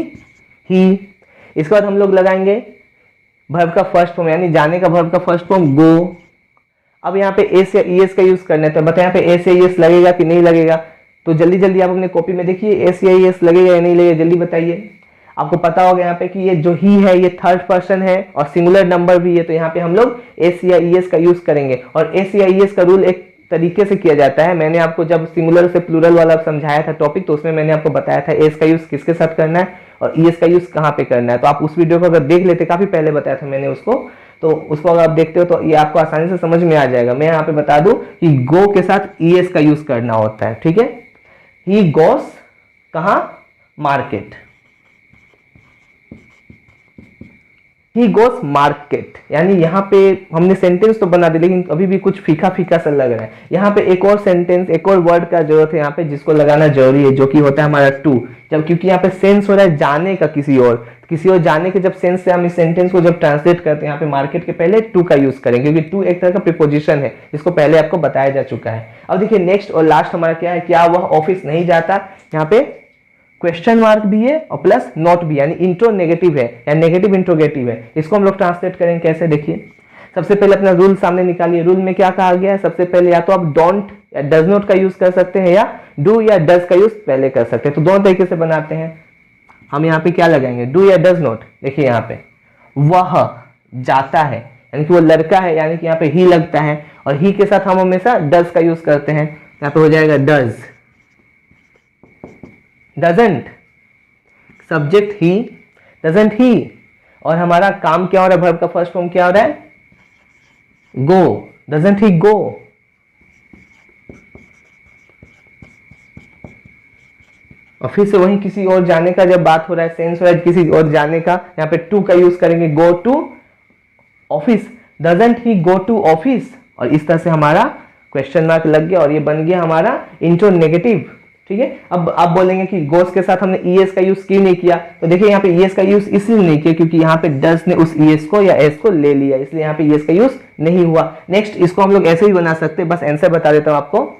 ही। इसके बाद हम लोग लगाएंगे वर्ब का फर्स्ट फॉर्म, यानी जाने का वर्ब का फर्स्ट फॉर्म गो। अब यहाँ पे एस या ईएस का यूज करना है, तो बताए यहाँ पे एस या ईएस लगेगा कि नहीं लगेगा। तो जल्दी जल्दी आप अपने कॉपी में देखिए एस या ईएस लगेगा या नहीं लगेगा, जल्दी बताइए। आपको पता होगा यहाँ पे कि ये जो ही है ये थर्ड पर्सन है और सिंगुलर नंबर भी है, तो यहाँ पे हम लोग एस या ईएस का यूज करेंगे। और एस या ईएस का रूल एक तरीके से किया जाता है। मैंने आपको जब सिंगुलर से प्लूरल वाला समझाया था टॉपिक, तो उसमें मैंने आपको बताया था एस का यूज किसके साथ करना है और ईएस का यूज कहाँ पे करना है। तो आप उस वीडियो को अगर देख लेते, काफी पहले बताया था मैंने उसको, तो उसको अगर आप देखते हो तो ये आपको आसानी से समझ में आ जाएगा। मैं यहाँ पे बता दूं कि गो के साथ ईएस का यूज करना होता है। ठीक है, ही गोस कहाँ, मार्केट, ही गोस मार्केट। यानी यहाँ पे हमने सेंटेंस तो बना दिया लेकिन अभी भी कुछ फीका फीका सा लग रहा है। यहाँ पे एक और सेंटेंस, एक और वर्ड का जरूरत है यहाँ पे जिसको लगाना जरूरी है, जो कि होता है हमारा टू। जब क्योंकि यहाँ पे सेंस हो रहा है जाने का किसी और जाने के, जब सेंस से हम इस सेंटेंस को जब ट्रांसलेट करते हैं यहाँ पे मार्केट के पहले टू का यूज करेंगे, क्योंकि टू एक तरह का प्रीपोजिशन है जिसको पहले आपको बताया जा चुका है। अब देखिए नेक्स्ट और लास्ट हमारा क्या है, क्या वह ऑफिस नहीं जाता। यहाँ पे क्वेश्चन मार्क भी है और प्लस नॉट भी, यानी इंट्रो नेगेटिव है या नेगेटिव इंट्रोगेटिव है। इसको हम लोग ट्रांसलेट करेंगे कैसे, देखिए। सबसे पहले अपना रूल सामने निकालिए। रूल में क्या कहा गया है, सबसे पहले या तो आप डोंट या डज नॉट का यूज कर सकते हैं या डू या डज का यूज पहले कर सकते हैं। तो दोनों तरीके से बनाते हैं हम। यहाँ पे क्या लगाएंगे, डू या डज नॉट। देखिए यहाँ पे वह जाता है यानी कि वो लड़का है, यानी कि यहाँ पे ही लगता है, और ही के साथ हम हमेशा डज का यूज करते हैं। यहाँ पे हो जाएगा does, doesn't, subject he, doesn't ही। और हमारा काम क्या हो रहा है, वर्ब का फर्स्ट फॉर्म क्या हो रहा है, गो, डजंट ही गो। और फिर से वही किसी और जाने का जब बात हो रहा है, सेंस हो रहा है किसी और जाने का, यहाँ पे टू का यूज करेंगे, go to office, doesn't he go to office. और इस तरह से हमारा क्वेश्चन मार्क लग गया और ये बन गया हमारा इंट्रो नेगेटिव। ठीक है, अब आप बोलेंगे कि गोस के साथ हमने ईएस का यूज क्यों नहीं किया, तो देखिए यहाँ पे ईएस का यूज इसलिए नहीं किया क्योंकि यहाँ पे डज ने उस ईएस को या एस को ले लिया, इसलिए यहाँ पे ईएस का यूज नहीं हुआ। नेक्स्ट इसको हम लोग ऐसे ही बना सकते हैं, बस आंसर बता देता हूं आपको।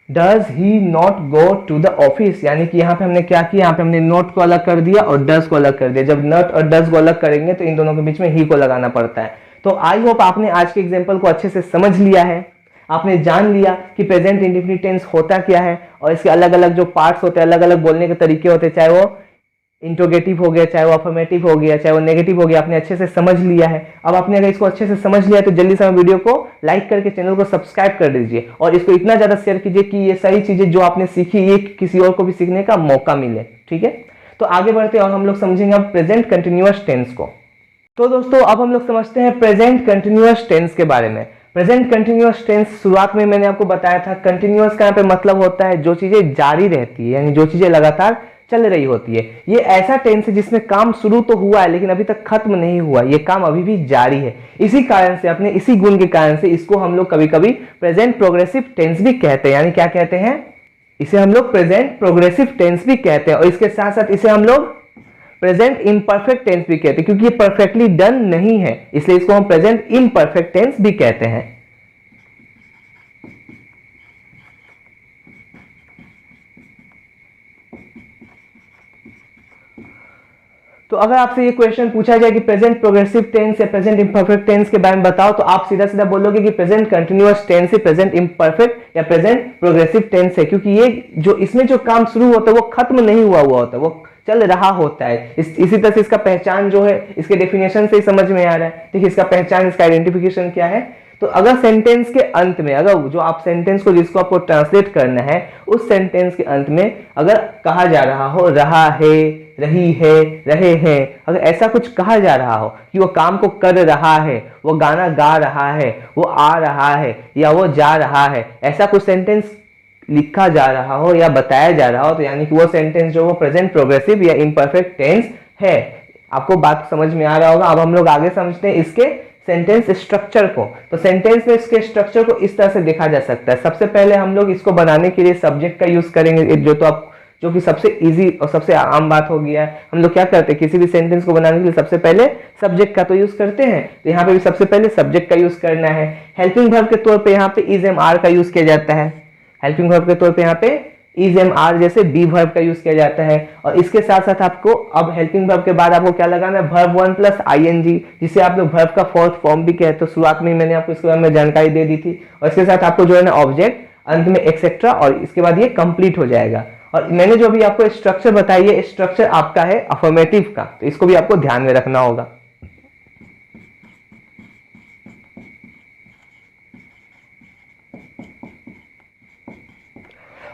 Does he not go to the office, यानी कि यहाँ पे हमने क्या किया, यहाँ पे हमने नॉट को अलग कर दिया और डज को अलग कर दिया। जब नॉट और डज को अलग करेंगे तो इन दोनों के बीच में ही को लगाना पड़ता है। तो आई होप आपने आज के एग्जांपल को अच्छे से समझ लिया है, आपने जान लिया कि प्रेजेंट इंडेफिनिट टेंस होता क्या है और इसके अलग अलग जो पार्ट्स होते हैं, अलग अलग बोलने के तरीके होते हैं, चाहे वो इंट्रोगेटिव हो गया, चाहे वो अफर्मेटिव हो गया, चाहे वो नेगेटिव हो गया, आपने अच्छे से समझ लिया है। अब आपने अगर इसको अच्छे से समझ लिया है तो जल्दी से वीडियो को लाइक करके चैनल को सब्सक्राइब कर दीजिए और इसको इतना ज्यादा शेयर कीजिए कि ये सारी चीजें जो आपने सीखी ये किसी और को भी सीखने का मौका मिले। ठीक है, तो आगे बढ़ते और हम लोग समझेंगे अब प्रेजेंट कंटिन्यूअस टेंस को। तो दोस्तों अब हम लोग समझते हैं प्रेजेंट कंटिन्यूअस टेंस के बारे में। प्रेजेंट कंटिन्यूअस टेंस शुरुआत में मैंने आपको बताया था, कंटिन्यूअस का यहाँ पे मतलब होता है जो चीजें जारी रहती है, यानी जो चीजें लगातार चल रही होती है। ये ऐसा टेंस है जिसमें काम शुरू तो हुआ है लेकिन अभी तक खत्म नहीं हुआ, ये काम अभी भी जारी है। इसी कारण से, अपने इसी गुण के कारण से इसको हम लोग कभी कभी प्रेजेंट प्रोग्रेसिव टेंस भी कहते हैं। यानी क्या कहते हैं, इसे हम लोग प्रेजेंट प्रोग्रेसिव टेंस भी कहते हैं और इसके साथ साथ इसे हम लोग प्रेजेंट इम्परफेक्ट टेंस भी कहते हैं, क्योंकि ये परफेक्टली डन नहीं है इसलिए इसको हम प्रेजेंट इम्परफेक्ट टेंस भी कहते हैं। तो अगर आपसे ये क्वेश्चन पूछा जाए कि प्रेजेंट प्रोग्रेसिव टेंस या प्रेजेंट इम्परफेक्ट टेंस के बारे में बताओ, तो आप सीधा सीधा बोलोगे कि प्रेजेंट कंटिन्यूअस टेंस है, प्रेजेंट इम्परफेक्ट या प्रेजेंट प्रोग्रेसिव टेंस है, क्योंकि ये जो इसमें जो काम शुरू होता है वो खत्म नहीं हुआ होता है, वो चल रहा होता है। इसी तरह से इसका पहचान जो है इसके डेफिनेशन से ही समझ में आ रहा है। देखिए इसका पहचान, इसका आइडेंटिफिकेशन क्या है। तो अगर सेंटेंस के अंत में, अगर जो आप सेंटेंस को जिसको आपको ट्रांसलेट करना है उस सेंटेंस के अंत में अगर कहा जा रहा हो रहा है रही है, रहे हैं, अगर ऐसा कुछ कहा जा रहा हो कि वो काम को कर रहा है, वो गाना गा रहा है, वो आ रहा है या वो जा रहा है, ऐसा कुछ सेंटेंस लिखा जा रहा हो या बताया जा रहा हो, तो यानी कि वो सेंटेंस जो वो प्रेजेंट प्रोग्रेसिव या इम्परफेक्ट टेंस है। आपको बात समझ में आ रहा होगा। अब हम लोग आगे समझते हैं इसके सेंटेंस स्ट्रक्चर को। तो सेंटेंस में इसके स्ट्रक्चर को इस तरह से देखा जा सकता है। सबसे पहले हम लोग इसको बनाने के लिए सब्जेक्ट का यूज करेंगे, जो कि सबसे इजी और सबसे आम बात हो गया है। हम लोग क्या करते हैं, किसी भी सेंटेंस को बनाने के लिए सबसे पहले सब्जेक्ट का तो यूज करते हैं, तो यहाँ पे भी सबसे पहले सब्जेक्ट का यूज करना है। हेल्पिंग वर्ब के तौर पे यहाँ पे इज एम आर का यूज किया जाता है। हेल्पिंग वर्ब के तौर पे यहाँ पे इज एम आर जैसे बी वर्ब का यूज किया जाता है। और इसके साथ साथ आपको अब हेल्पिंग वर्ब के बाद आपको क्या लगाना है, वर्ब 1 प्लस आईएनजी, जिसे आप लोग वर्ब का फोर्थ फॉर्म भी कहते हो। शुरुआत में मैंने आपको इसके बारे में जानकारी दे दी थी। और इसके साथ आपको जो है ना ऑब्जेक्ट, अंत में एक्सेट्रा, और इसके बाद ये कंप्लीट हो जाएगा। और मैंने जो भी आपको स्ट्रक्चर बताई है, स्ट्रक्चर आपका है अफर्मेटिव का, तो इसको भी आपको ध्यान में रखना होगा।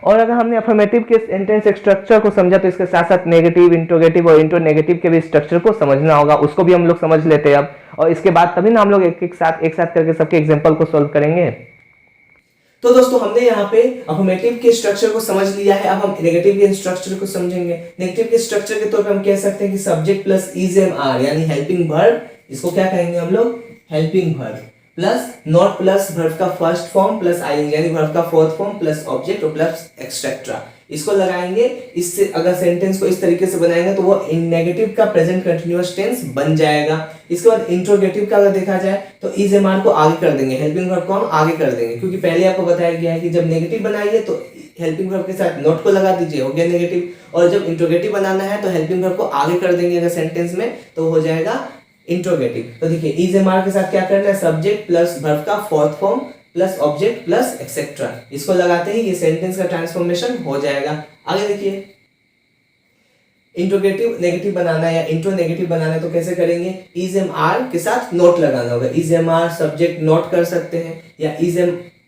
और अगर हमने अफर्मेटिव के सेंटेंस स्ट्रक्चर को समझा, तो इसके साथ साथ नेगेटिव, इंट्रोगेटिव और इंट्रोनेगेटिव के भी स्ट्रक्चर को समझना होगा। उसको भी हम लोग समझ लेते हैं अब, और इसके बाद तभी ना हम लोग एक साथ करके सबके एग्जांपल को सॉल्व करेंगे। तो दोस्तों हमने यहाँ पे अफर्मेटिव के स्ट्रक्चर को समझ लिया है। अब हम नेगेटिव के स्ट्रक्चर को समझेंगे। नेगेटिव के स्ट्रक्चर के तौर पे हम कह सकते हैं कि subject plus is am are यानी हेल्पिंग वर्ब, इसको क्या कहेंगे हम लोग, helping verb, plus not plus verb का फर्स्ट फॉर्म प्लस आईएनजी यानी वर्ब का फोर्थ फॉर्म प्लस ऑब्जेक्ट और प्लस एक्सेट्रा, इसको लगाएंगे। इससे अगर सेंटेंस को इस तरीके से बनाएंगे तो वो नेगेटिव का प्रेजेंट कंटीन्यूअस टेंस बन जाएगा। इसके बाद इंट्रोगेटिव का अगर देखा जाए तो इज एम आर को आगे कर देंगे, हेल्पिंग वर्ब को हम आगे कर देंगे, क्योंकि पहले आपको बताया गया है कि जब नेगेटिव बनाइए तो हेल्पिंग वर्ब के साथ नॉट को लगा दीजिए, हो गया नेगेटिव। और जब इंट्रोगेटिव बनाना है तो हेल्पिंग वर्ब को आगे कर देंगे अगर सेंटेंस में, तो हो जाएगा इंट्रोगेटिव। तो देखिए इज एम आर के साथ क्या करना है, सब्जेक्ट प्लस वर्ब का fourth form plus object plus etcetera, इसको लगाते ही ये सेंटेंस का ट्रांसफॉर्मेशन हो जाएगा। आगे देखिए इंट्रोगेटिव नेगेटिव बनाना है या इंट्रो नेगेटिव बनाना है तो कैसे करेंगे, इज एम आर के साथ नोट लगाना होगा। Is am are subject not कर सकते हैं, या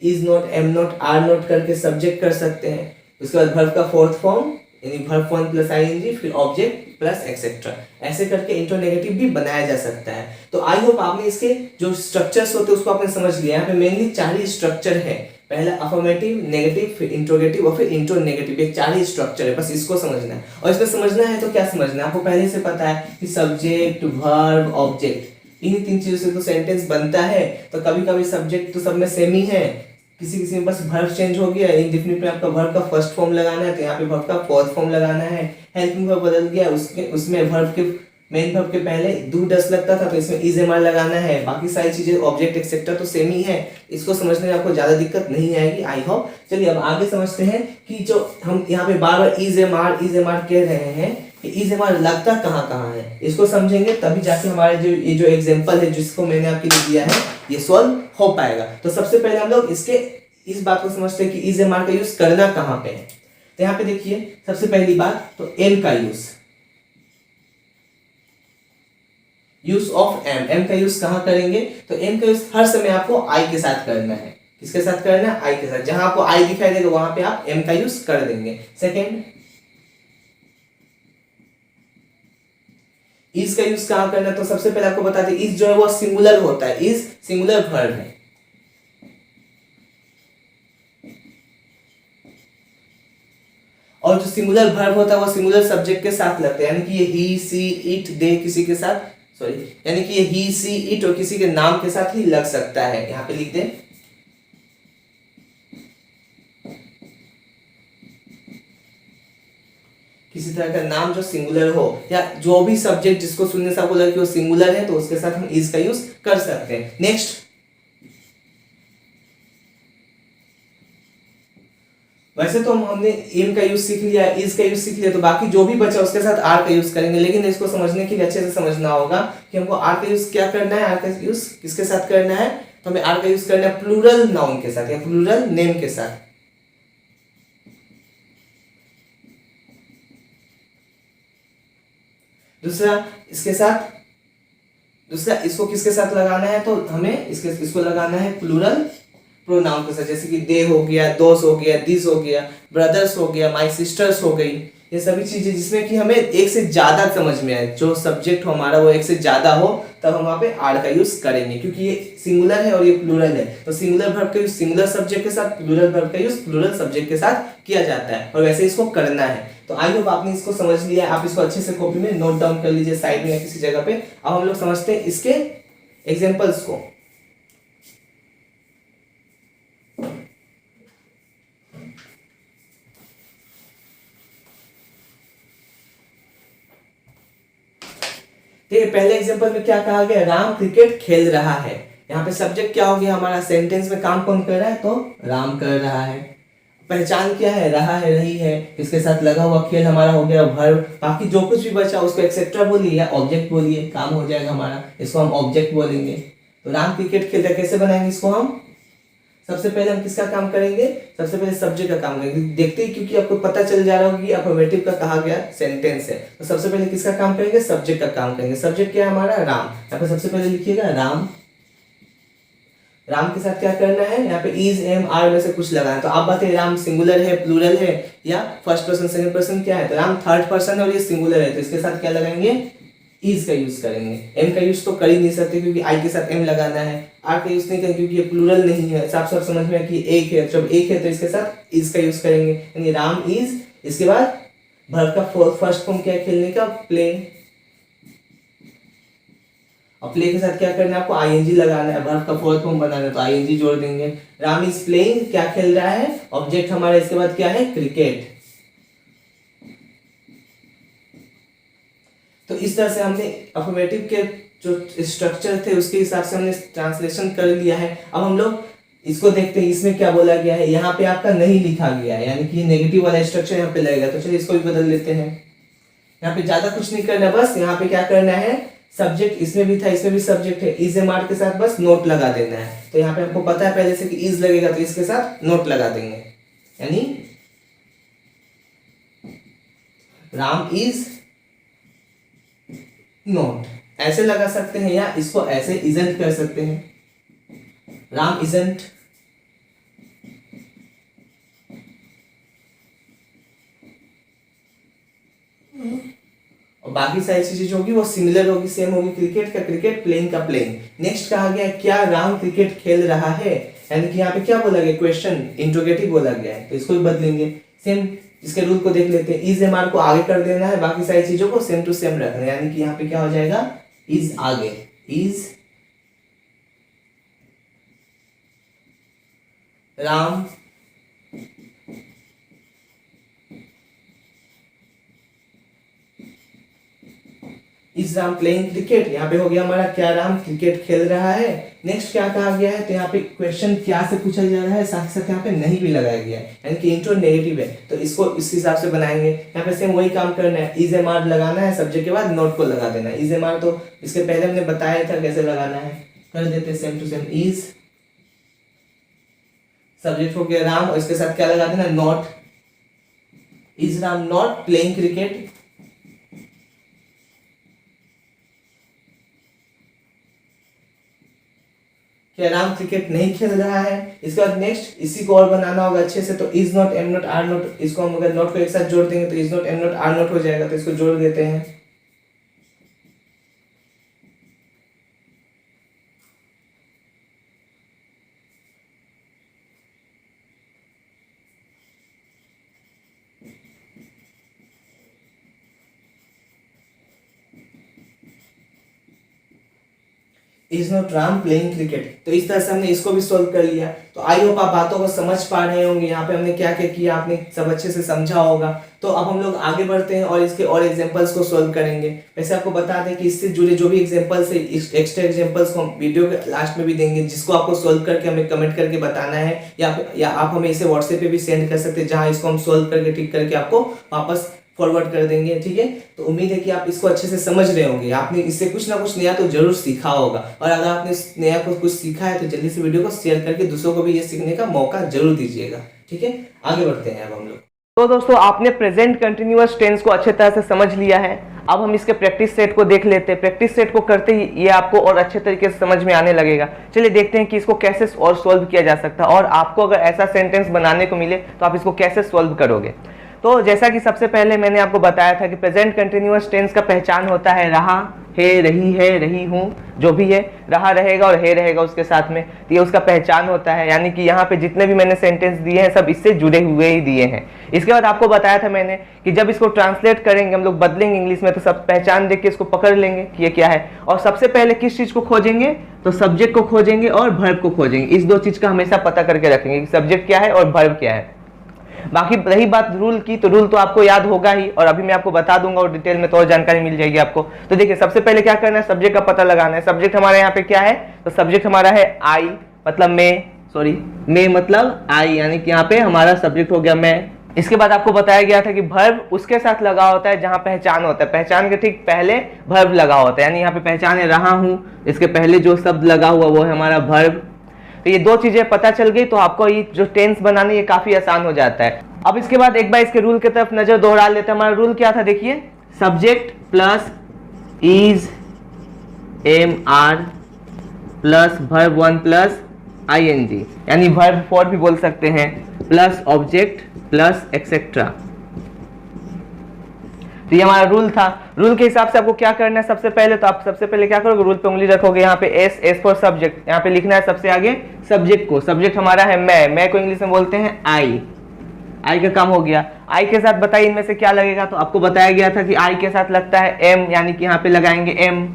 is not am not are not करके सब्जेक्ट कर सकते हैं। उसके बाद वर्ब का फोर्थ फॉर्म यानी वर्ब 1 प्लस आईएनजी फिर ऑब्जेक्ट प्लस एक्सेट्रा, ऐसे करके इंट्रो नेगेटिव भी बनाया जा सकता है। तो आई होप आपने इसके जो स्ट्रक्चर्स होते हैं उसको आपने समझ लिया। यहाँ पे मेनली 4 ही स्ट्रक्चर है, पहला अफर्मेटिव, नेगेटिव, फिर इंट्रोगेटिव और फिर इंट्रो नेगेटिव, ये 4 ही स्ट्रक्चर है, बस इसको समझना है। और इसमें समझना है तो क्या समझना है, आपको पहले से पता है कि सब्जेक्ट, वर्ब, ऑब्जेक्ट, इन्हीं 3 चीजों से तो सेंटेंस बनता है। तो कभी कभी सब्जेक्ट तो सब में सेम ही है, किसी किसी में बस वर्ब चेंज हो गया, इंडेफिनिट में आपका वर्ब का फर्स्ट फॉर्म लगाना है तो यहाँ पे वर्ब का फोर्थ फॉर्म लगाना है। हेल्पिंग वर्ब बदल गया, उसमें वर्ब के मेन वर्ब के पहले डू डस लगता था तो इसमें इज एम आर लगाना है। बाकी सारी चीजें ऑब्जेक्ट एक्सेट्रा तो सेम ही है, इसको समझने में आपको ज्यादा दिक्कत नहीं आएगी आई होप। चलिए अब आगे समझते हैं कि जो हम यहाँ पे बार बार इज एम आर कह रहे हैं, कि इज एम आर लगता कहाँ कहाँ है, इसको समझेंगे तभी जाके हमारे ये जो एग्जाम्पल है जिसको मैंने आपके लिए दिया है ये सॉल्व हो पाएगा। तो सबसे पहले हम लोग इस बात को समझते हैं कि इज एम आर का यूज करना कहाँ पे है। तो यहाँ पे देखिए सबसे पहली बात तो एम का यूज ऑफ एम का यूज कहाँ करेंगे, तो एम का यूज हर समय आपको आई के साथ करना है। किसके साथ करना है, आई के साथ। जहां आपको आई दिखाई देगा वहां पे आप एम का यूज कर देंगे। सेकेंड, इज का यूज कहाँ करना है, तो सबसे पहले आपको बता दें इज जो है वो सिंगुलर होता है, इज सिंगुलर वर्ब है। और जो सिंगुलर वर्ब होता है वो सिंगुलर सब्जेक्ट के साथ लगता है, यानी कि ये ही, सी, इट, दे किसी के साथ, यानी कि ये ही, सी, इट और किसी के नाम के साथ ही लग सकता है। यहां पे लिख दें किसी तरह का नाम जो सिंगुलर हो, या जो भी सब्जेक्ट जिसको सुनने से आपको लगे कि वो सिंगुलर है तो उसके साथ हम इज का यूज कर सकते हैं। नेक्स्ट, वैसे तो हमने एम का यूज सीख लिया, इज का यूज सीख लिया, तो बाकी जो भी बचा उसके साथ आर का यूज करेंगे। लेकिन इसको समझने के लिए अच्छे से समझना होगा कि हमको आर का यूज क्या करना है, आर का यूज किसके साथ करना है, तो हमें आर का यूज करना है प्लूरल नाउन के साथ या प्लूरल नेम के साथ। दूसरा इसको किसके साथ लगाना है, तो हमें इसको लगाना है प्लूरल प्रोनाउन के साथ, जैसे कि दे हो गया, दोस हो गया, दिस हो गया, ब्रदर्स हो गया, माय सिस्टर्स हो गई, ये सभी चीजें जिसमें कि हमें एक से ज्यादा समझ में आए, जो सब्जेक्ट हो हमारा वो एक से ज्यादा हो, तब हम वहाँ पे आर का यूज करेंगे, क्योंकि ये सिंगुलर है और ये प्लूरल है। तो सिंगुलर वर्ब का यूज सिंगुलर सब्जेक्ट के साथ, प्लूरल वर्ब का यूज प्लूरल सब्जेक्ट के साथ किया जाता है, और वैसे इसको करना है। तो आई होप आपने इसको समझ लिया है। आप इसको अच्छे से कॉपी में नोट डाउन कर लीजिए साइड में या किसी जगह पे। अब हम लोग समझते हैं इसके एग्जाम्पल्स को। देखिए पहले एग्जांपल में क्या कहा गया, राम क्रिकेट खेल रहा है। यहाँ पे सब्जेक्ट क्या हो गया हमारा, सेंटेंस में काम कौन कर रहा है, तो राम कर रहा है। पहचान क्या है, रहा है, रही है, इसके साथ लगा हुआ खेल हमारा हो गया वर्ब। बाकी जो कुछ भी बचा उसको एक्सेट्रा बोलिए या ऑब्जेक्ट बोलिए, काम हो जाएगा हमारा, इसको हम ऑब्जेक्ट बोलेंगे। तो राम क्रिकेट खेलता है, कैसे बनाएंगे इसको हम, सबसे पहले हम किसका काम करेंगे, सबसे पहले सब्जेक्ट का काम करेंगे। देखते ही क्योंकि आपको पता चल जा रहा होगा कि अफर्मेटिव का कहा गया सेंटेंस है, तो सबसे पहले किसका काम करेंगे, सब्जेक्ट का काम करेंगे। सब्जेक्ट क्या है हमारा, राम। यहाँ पे सबसे पहले लिखिएगा राम। राम के साथ क्या करना है, यहाँ पे इज, एम, आर में से कुछ लगाना है। तो आप बताइए राम सिंगुलर है, प्लूरल है, या फर्स्ट पर्सन सेकंड पर्सन क्या है। तो राम थर्ड पर्सन है और ये सिंगुलर है, तो इसके साथ क्या लगाएंगे, इज का यूज करेंगे। एम का यूज तो कर ही नहीं सकते क्योंकि आई के साथ एम लगाना है। आर का यूज नहीं करेंगे क्योंकि ये प्लूरल नहीं है, साफ साफ समझ में है कि एक है। जब एक है तो इसके साथ इज का यूज करेंगे, यानी राम इज। इसके बाद वर्ब का फर्स्ट फॉर्म क्या है खेलने का, प्ले। और प्ले के साथ क्या करना है आपको, आईएनजी लगाना है। वर्ब का फोर्थ फॉर्म बनाना है तो आईएनजी जोड़ देंगे। राम इज प्लेइंग, क्या खेल रहा है, ऑब्जेक्ट हमारा। इसके बाद क्या है, क्रिकेट। तो इस तरह से हमने अफर्मेटिव के जो स्ट्रक्चर थे उसके हिसाब से हमने ट्रांसलेशन कर लिया है। अब हम लोग इसको देखते हैं, इसमें क्या बोला गया है। यहाँ पे आपका नहीं लिखा गया है, यानी कि नेगेटिव वाला स्ट्रक्चर यहाँ पे लगेगा। तो चलिए इसको भी बदल लेते हैं। यहाँ पे ज्यादा कुछ नहीं करना, बस यहाँ पे क्या करना है, सब्जेक्ट इसमें भी था, इसमें भी सब्जेक्ट है, इज एम आर के साथ बस नोट लगा देना है। तो यहाँ पे हमको पता है पहले से कि इज लगेगा, तो इसके साथ नोट लगा देंगे, यानी राम इज नोट। ऐसे लगा सकते हैं या इसको ऐसे इजंट कर सकते हैं, राम इजंट। और बाकी सारी चीजें जो होगी वो सिमिलर होगी, सेम होगी। क्रिकेट का क्रिकेट, प्लेइंग का प्लेइंग। नेक्स्ट कहा गया क्या राम क्रिकेट खेल रहा है, यानी कि यहाँ पे क्या बोला गया, क्वेश्चन, इंट्रोगेटिव बोला गया है, तो इसको भी बदलेंगे। सेम इसके रूल को देख लेते हैं। इज एम आर को आगे कर देना है, बाकी सारी चीजों को सेम टू सेम रखना है, यानी कि यहाँ पे क्या हो जाएगा, इज आगे, is Ram is Ram playing cricket. यहाँ पे हो गया हमारा क्या राम क्रिकेट खेल रहा है। नेक्स्ट क्या कहा गया है, तो यहाँ पे क्वेश्चन क्या से पूछा जा रहा है, साथ ही साथ यहाँ पे नहीं भी लगाया गया है, यानी कि इंट्रो नेगेटिव है, तो इसको इस हिसाब से बनाएंगे। यहाँ पे सेम वही काम करना है, इज एम आर लगाना है, सब्जेक्ट के बाद नोट को लगा देना है। इज एम आर तो इसके पहले हमने बताया था कैसे लगाना है, कर देते हैं same to same. Is subject हो गया राम और इसके साथ क्या लगा देना, not. Is Ram not playing cricket, क्या राम क्रिकेट नहीं खेल रहा है। इसके बाद नेक्स्ट इसी को और बनाना होगा अच्छे से, तो is not, am not, are not, इसको हम अगर नॉट को एक साथ जोड़ देंगे तो is not, am not, are not हो जाएगा, तो इसको जोड़ देते हैं। Is not Ram playing cricket. तो इस तरह से हमने इसको भी सोल्व कर लिया। तो आई होप आप बातों को समझ पा रहे होंगे, यहाँ पे हमने क्या क्या किया आपने सब अच्छे से समझा होगा। तो अब हम लोग आगे बढ़ते हैं और इसके और एग्जांपल्स को सोल्व करेंगे। वैसे आपको बता दें कि इससे जुड़े जो भी एग्जांपल्स है, एक्स्ट्रा एग्जांपल्स को हम वीडियो के लास्ट में भी देंगे, जिसको आपको सोल्व करके हमें कमेंट करके बताना है, या आप हमें इसे व्हाट्सएप पे भी सेंड कर सकते हैं, जहाँ इसको हम सोल्व करके टिक करके आपको वापस फॉरवर्ड कर देंगे। ठीक है, तो उम्मीद है कि आप इसको अच्छे से समझ रहे होंगे। आपने इससे कुछ ना कुछ नया तो जरूर सीखा होगा, और अगर आपने नया कुछ सीखा है तो जल्दी से वीडियो को शेयर करके दूसरों को भी ये सीखने का मौका जरूर दीजिएगा। ठीक है, आगे बढ़ते हैं अब हम लोग। तो दोस्तों आपने प्रेजेंट कंटिन्यूअस टेंस को अच्छे तरह से समझ लिया है। अब हम इसके प्रैक्टिस सेट को देख लेते हैं। प्रैक्टिस सेट को करते ही ये आपको और अच्छे तरीके से समझ में आने लगेगा। चलिए देखते हैं कि इसको कैसे और सॉल्व किया जा सकता है, और आपको अगर ऐसा सेंटेंस बनाने को मिले तो आप इसको कैसे सॉल्व करोगे। तो जैसा कि सबसे पहले मैंने आपको बताया था कि प्रेजेंट कंटिन्यूअस टेंस का पहचान होता है रहा है, रही है, रही हूँ, जो भी है, रहा रहेगा और है रहेगा उसके साथ में, तो ये उसका पहचान होता है। यानी कि यहाँ पे जितने भी मैंने सेंटेंस दिए हैं सब इससे जुड़े हुए ही दिए हैं। इसके बाद आपको बताया था मैंने कि जब इसको ट्रांसलेट करेंगे हम लोग बदलेंगे इंग्लिश में, तो सब पहचान देख के इसको पकड़ लेंगे कि ये क्या है। और सबसे पहले किस चीज को खोजेंगे, तो सब्जेक्ट को खोजेंगे और वर्ब को खोजेंगे। इस दो चीज का हमेशा पता करके रखेंगे कि सब्जेक्ट क्या है और वर्ब क्या है। बाकी रही बात रूल की, तो रूल तो आपको याद होगा ही, और अभी मैं आपको बता दूंगा और डिटेल में तो और जानकारी मिल जाएगी आपको। तो देखिए सबसे पहले क्या करना है, सब्जेक्ट का पता लगाना है। सब्जेक्ट हमारे यहाँ पे क्या है, तो सब्जेक्ट हमारा है आई मतलब मैं मतलब आई, यानी कि यहाँ पे हमारा सब्जेक्ट हो गया मैं। इसके बाद आपको बताया गया था कि वर्ब उसके साथ लगा होता है जहां पहचान होता है, पहचान के ठीक पहले वर्ब लगा होता है। यानी यहाँ पे पहचान है रहा हूं, इसके पहले जो शब्द लगा हुआ वो है हमारा वर्ब। तो ये दो चीजें पता चल गई तो आपको ये जो टेंस बनाना ये काफी आसान हो जाता है। अब इसके बाद एक बार इसके रूल की तरफ नजर दोहरा लेते हैं। हमारा रूल क्या था, देखिए subject plus is am are plus verb 1 plus ing, यानी वर्ब 4 भी बोल सकते हैं, प्लस ऑब्जेक्ट प्लस एक्सेट्रा। तो ये हमारा रूल था। रूल के हिसाब से आपको क्या करना है, सबसे पहले तो आप सबसे पहले क्या करोगे, रूल पे उंगली रखोगे, यहाँ पे एस फॉर सब्जेक्ट, यहाँ पे लिखना है सबसे आगे सब्जेक्ट को। सब्जेक्ट हमारा है मैं को इंग्लिश में बोलते हैं आई का काम हो गया। आई के साथ बताइए इनमें से क्या लगेगा, तो आपको बताया गया था कि आई के साथ लगता है एम, यानी कि यहाँ पे लगाएंगे एम,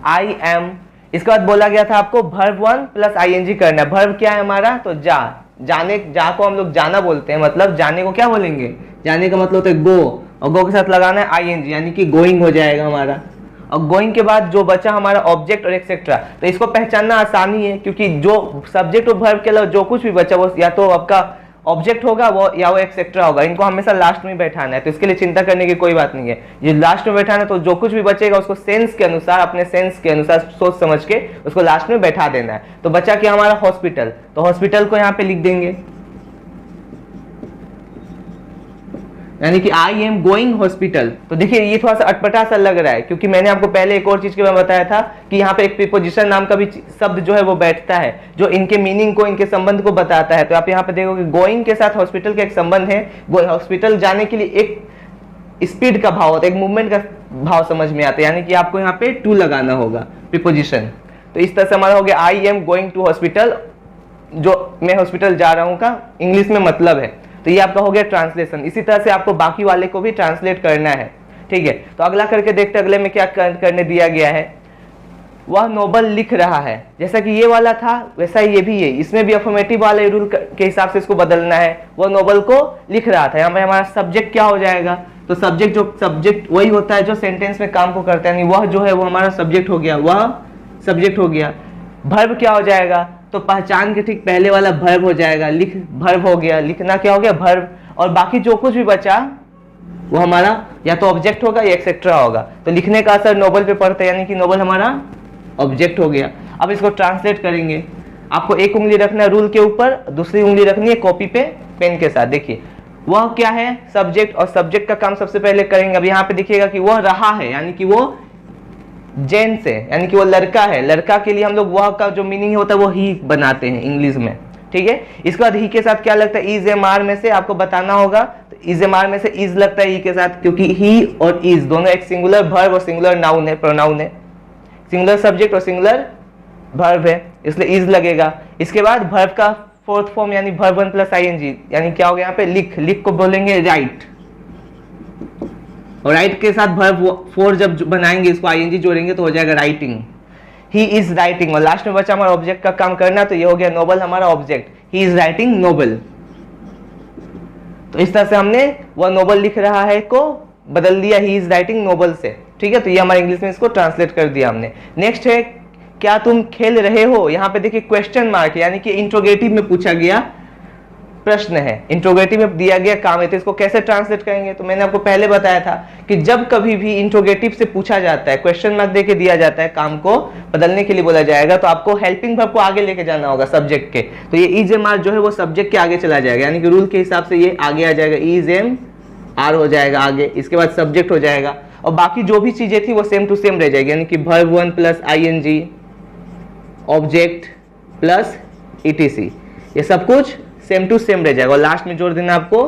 आई एम। इसके बाद बोला गया था आपको वर्ब 1 प्लस ing करना है। वर्ब क्या है हमारा, तो जा को हम लोग जाना बोलते हैं, मतलब जाने को क्या बोलेंगे, जाने का मतलब होता है गो, और गो के साथ लगाना है ing, यानी कि गोइंग हो जाएगा हमारा। और गोइंग के बाद जो बचा हमारा ऑब्जेक्ट और एक्सेट्रा, तो इसको पहचानना आसानी है क्योंकि जो सब्जेक्ट और वर्ब के अलावा जो कुछ भी बचा वो या तो आपका ऑब्जेक्ट होगा वो या वो एक्सेट्रा होगा। इनको हमेशा लास्ट में बैठाना है, तो इसके लिए चिंता करने की कोई बात नहीं है। ये लास्ट में बैठाना है तो जो कुछ भी बचेगा उसको सेंस के अनुसार, अपने सेंस के अनुसार सोच समझ के उसको लास्ट में बैठा देना है। तो बचा क्या हमारा हॉस्पिटल, तो हॉस्पिटल को यहाँ पे लिख देंगे, यानी कि आई एम गोइंग हॉस्पिटल। तो देखिए ये थोड़ा सा अटपटा सा लग रहा है क्योंकि मैंने आपको पहले एक और चीज के बारे में बताया था कि यहाँ पे एक प्रीपोजिशन नाम का भी शब्द जो है वो बैठता है जो इनके मीनिंग को, इनके संबंध को बताता है। तो आप यहाँ पे देखोगे गोइंग के साथ हॉस्पिटल का एक संबंध है। हॉस्पिटल जाने के लिए एक स्पीड का भाव होता है, एक मूवमेंट का भाव समझ में आता है, यानी कि आपको यहाँ पे टू लगाना होगा प्रीपोजिशन। तो इस तरह से हमारा हो गया I am going to hospital, जो मैं हॉस्पिटल जा रहा हूँ का इंग्लिश में मतलब है। तो ये आपका हो गया ट्रांसलेशन। इसी तरह से आपको बाकी वाले को भी ट्रांसलेट करना है, ठीक है। तो अगला करके देखते, अगले में क्या करने दिया गया है, वह नोबल लिख रहा है। जैसा कि ये वाला था वैसा ही ये भी है, इसमें भी अफर्मेटिव वाले रूल के हिसाब से इसको बदलना है। वह नोबल को लिख रहा था, यहाँ पे हमारा सब्जेक्ट क्या हो जाएगा, तो सब्जेक्ट वही होता है जो सेंटेंस में काम को करता है, वह जो है वो हमारा सब्जेक्ट हो गया, वह सब्जेक्ट हो गया। वर्ब क्या हो जाएगा, तो पहचान के ठीक पहले वाला वर्ब हो जाएगा, वर्ब हो गया, लिखना क्या हो गया वर्ब। और बाकी जो कुछ भी बचा वो हमारा या तो ऑब्जेक्ट होगा या एक्सेट्रा होगा। तो लिखने का असर नोबल पे पड़ता है, यानी कि नोबल हमारा ऑब्जेक्ट हो गया। अब इसको ट्रांसलेट करेंगे। आपको एक उंगली रखना है रूल के ऊपर, दूसरी उंगली रखनी है कॉपी पे पेन के साथ। देखिए वह क्या है, सब्जेक्ट, और सब्जेक्ट का काम सबसे पहले करेंगे। अब यहाँ पे देखिएगा कि वह रहा है, यानी कि वो जेंट्स है, यानी कि वो लड़का है। लड़का के लिए हम लोग वह का जो मीनिंग होता है वो ही बनाते हैं इंग्लिश में, ठीक है। इसके बाद ही के साथ क्या लगता है, इज एम आर में से आपको बताना होगा। तो इज एम आर में से इज लगता है ही के साथ, क्योंकि ही और इज दोनों एक सिंगुलर वर्ब और सिंगुलर नाउन है, प्रोनाउन है। सिंगुलर सब्जेक्ट और सिंगुलर वर्ब है, इसलिए इज लगेगा। इसके बाद वर्ब का फोर्थ फॉर्म यानी वर्ब 1 प्लस ing, यानी क्या हो गया यहाँ पे लिख को बोलेंगे राइट, और राइट के साथ वर्ब 4 जब बनाएंगे इसको ing जोड़ेंगे तो हो जाएगा राइटिंग, ही इज राइटिंग। और लास्ट में बचा हमारा ऑब्जेक्ट का काम करना, तो ये हो गया नोबल हमारा object, he is writing Nobel. तो इस तरह से हमने वह नोबल लिख रहा है को बदल दिया ही इज राइटिंग नोबल से, ठीक है। तो ये हमारे इंग्लिश में इसको ट्रांसलेट कर दिया हमने। नेक्स्ट है क्या तुम खेल रहे हो। यहाँ पे देखिए क्वेश्चन मार्क, यानी कि इंट्रोगेटिव में पूछा गया प्रश्न है, इंट्रोगेटिव में दिया गया काम है। तो इसको कैसे ट्रांसलेट करेंगे, तो मैंने आपको पहले बताया था कि जब कभी भी इंट्रोगेटिव से पूछा जाता है, क्वेश्चन मार्क देके दिया जाता है, काम को बदलने के लिए बोला जाएगा, तो आपको हेल्पिंग वर्ब को आगे लेके जाना होगा सब्जेक्ट के। तो ये इज एम आर जो है वो सब्जेक्ट के आगे चला जाएगा, यानी कि रूल के हिसाब से ये आगे आ जाएगा, इज एम आर हो जाएगा आगे, इसके बाद सब्जेक्ट हो जाएगा। और बाकी जो भी चीजें थी वो सेम टू सेम रह जाएगी, यानी कि verb 1 plus ing, object plus etc, ये सब कुछ सेम टू सेम रह जाएगा। और लास्ट में जोड़ देना आपको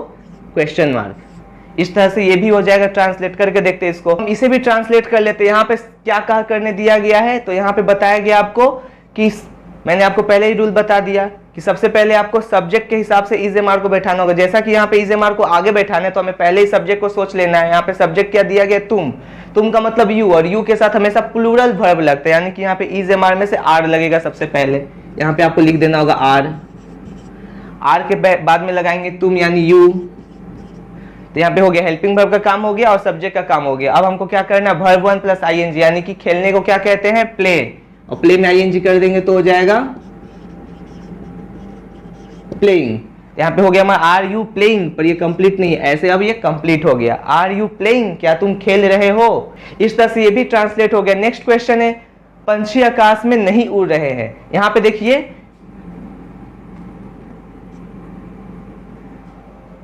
क्वेश्चन मार्क। इस तरह से ये भी हो जाएगा। ट्रांसलेट करके देखते हैं इसको, हम इसे भी ट्रांसलेट कर लेते हैं। यहाँ पे क्या कहा करने दिया गया है, तो यहाँ पे बताया गया आपको कि मैंने आपको पहले ही रूल बता दिया कि सबसे पहले आपको सब्जेक्ट के हिसाब से इज एम आर को बैठाना होगा। जैसा कि यहाँ पे इज एम आर को आगे बैठाना है तो हमें पहले ही सब्जेक्ट को सोच लेना है। यहाँ पे सब्जेक्ट क्या दिया गया, तुम का मतलब यू, और यू के साथ हमेशा प्लूरल वर्ब लगता है, यानी कि यहाँ पे इज एम आर में से आर लगेगा सबसे पहले। यहाँ पे आपको लिख देना होगा आर के बाद में लगाएंगे तुम यानी यू। तो यहाँ पे हो गया हेल्पिंग वर्ब का काम हो गया और सब्जेक्ट का काम हो गया। अब हमको क्या करना है, वर्ब 1 प्लस आईएनजी, यानी कि खेलने को क्या कहते हैं, प्ले, और प्ले में आईएनजी कर देंगे तो हो जाएगा प्लेइंग। यहाँ पे हो गया हमारा आर यू प्लेइंग, पर ये कंप्लीट नहीं है, ऐसे अब ये कंप्लीट हो गया। आर यू प्लेइंग, क्या तुम खेल रहे हो। इस तरह से ये भी ट्रांसलेट हो गया। नेक्स्ट क्वेश्चन है, पंछी आकाश में नहीं उड़ रहे हैं। यहाँ पे देखिए,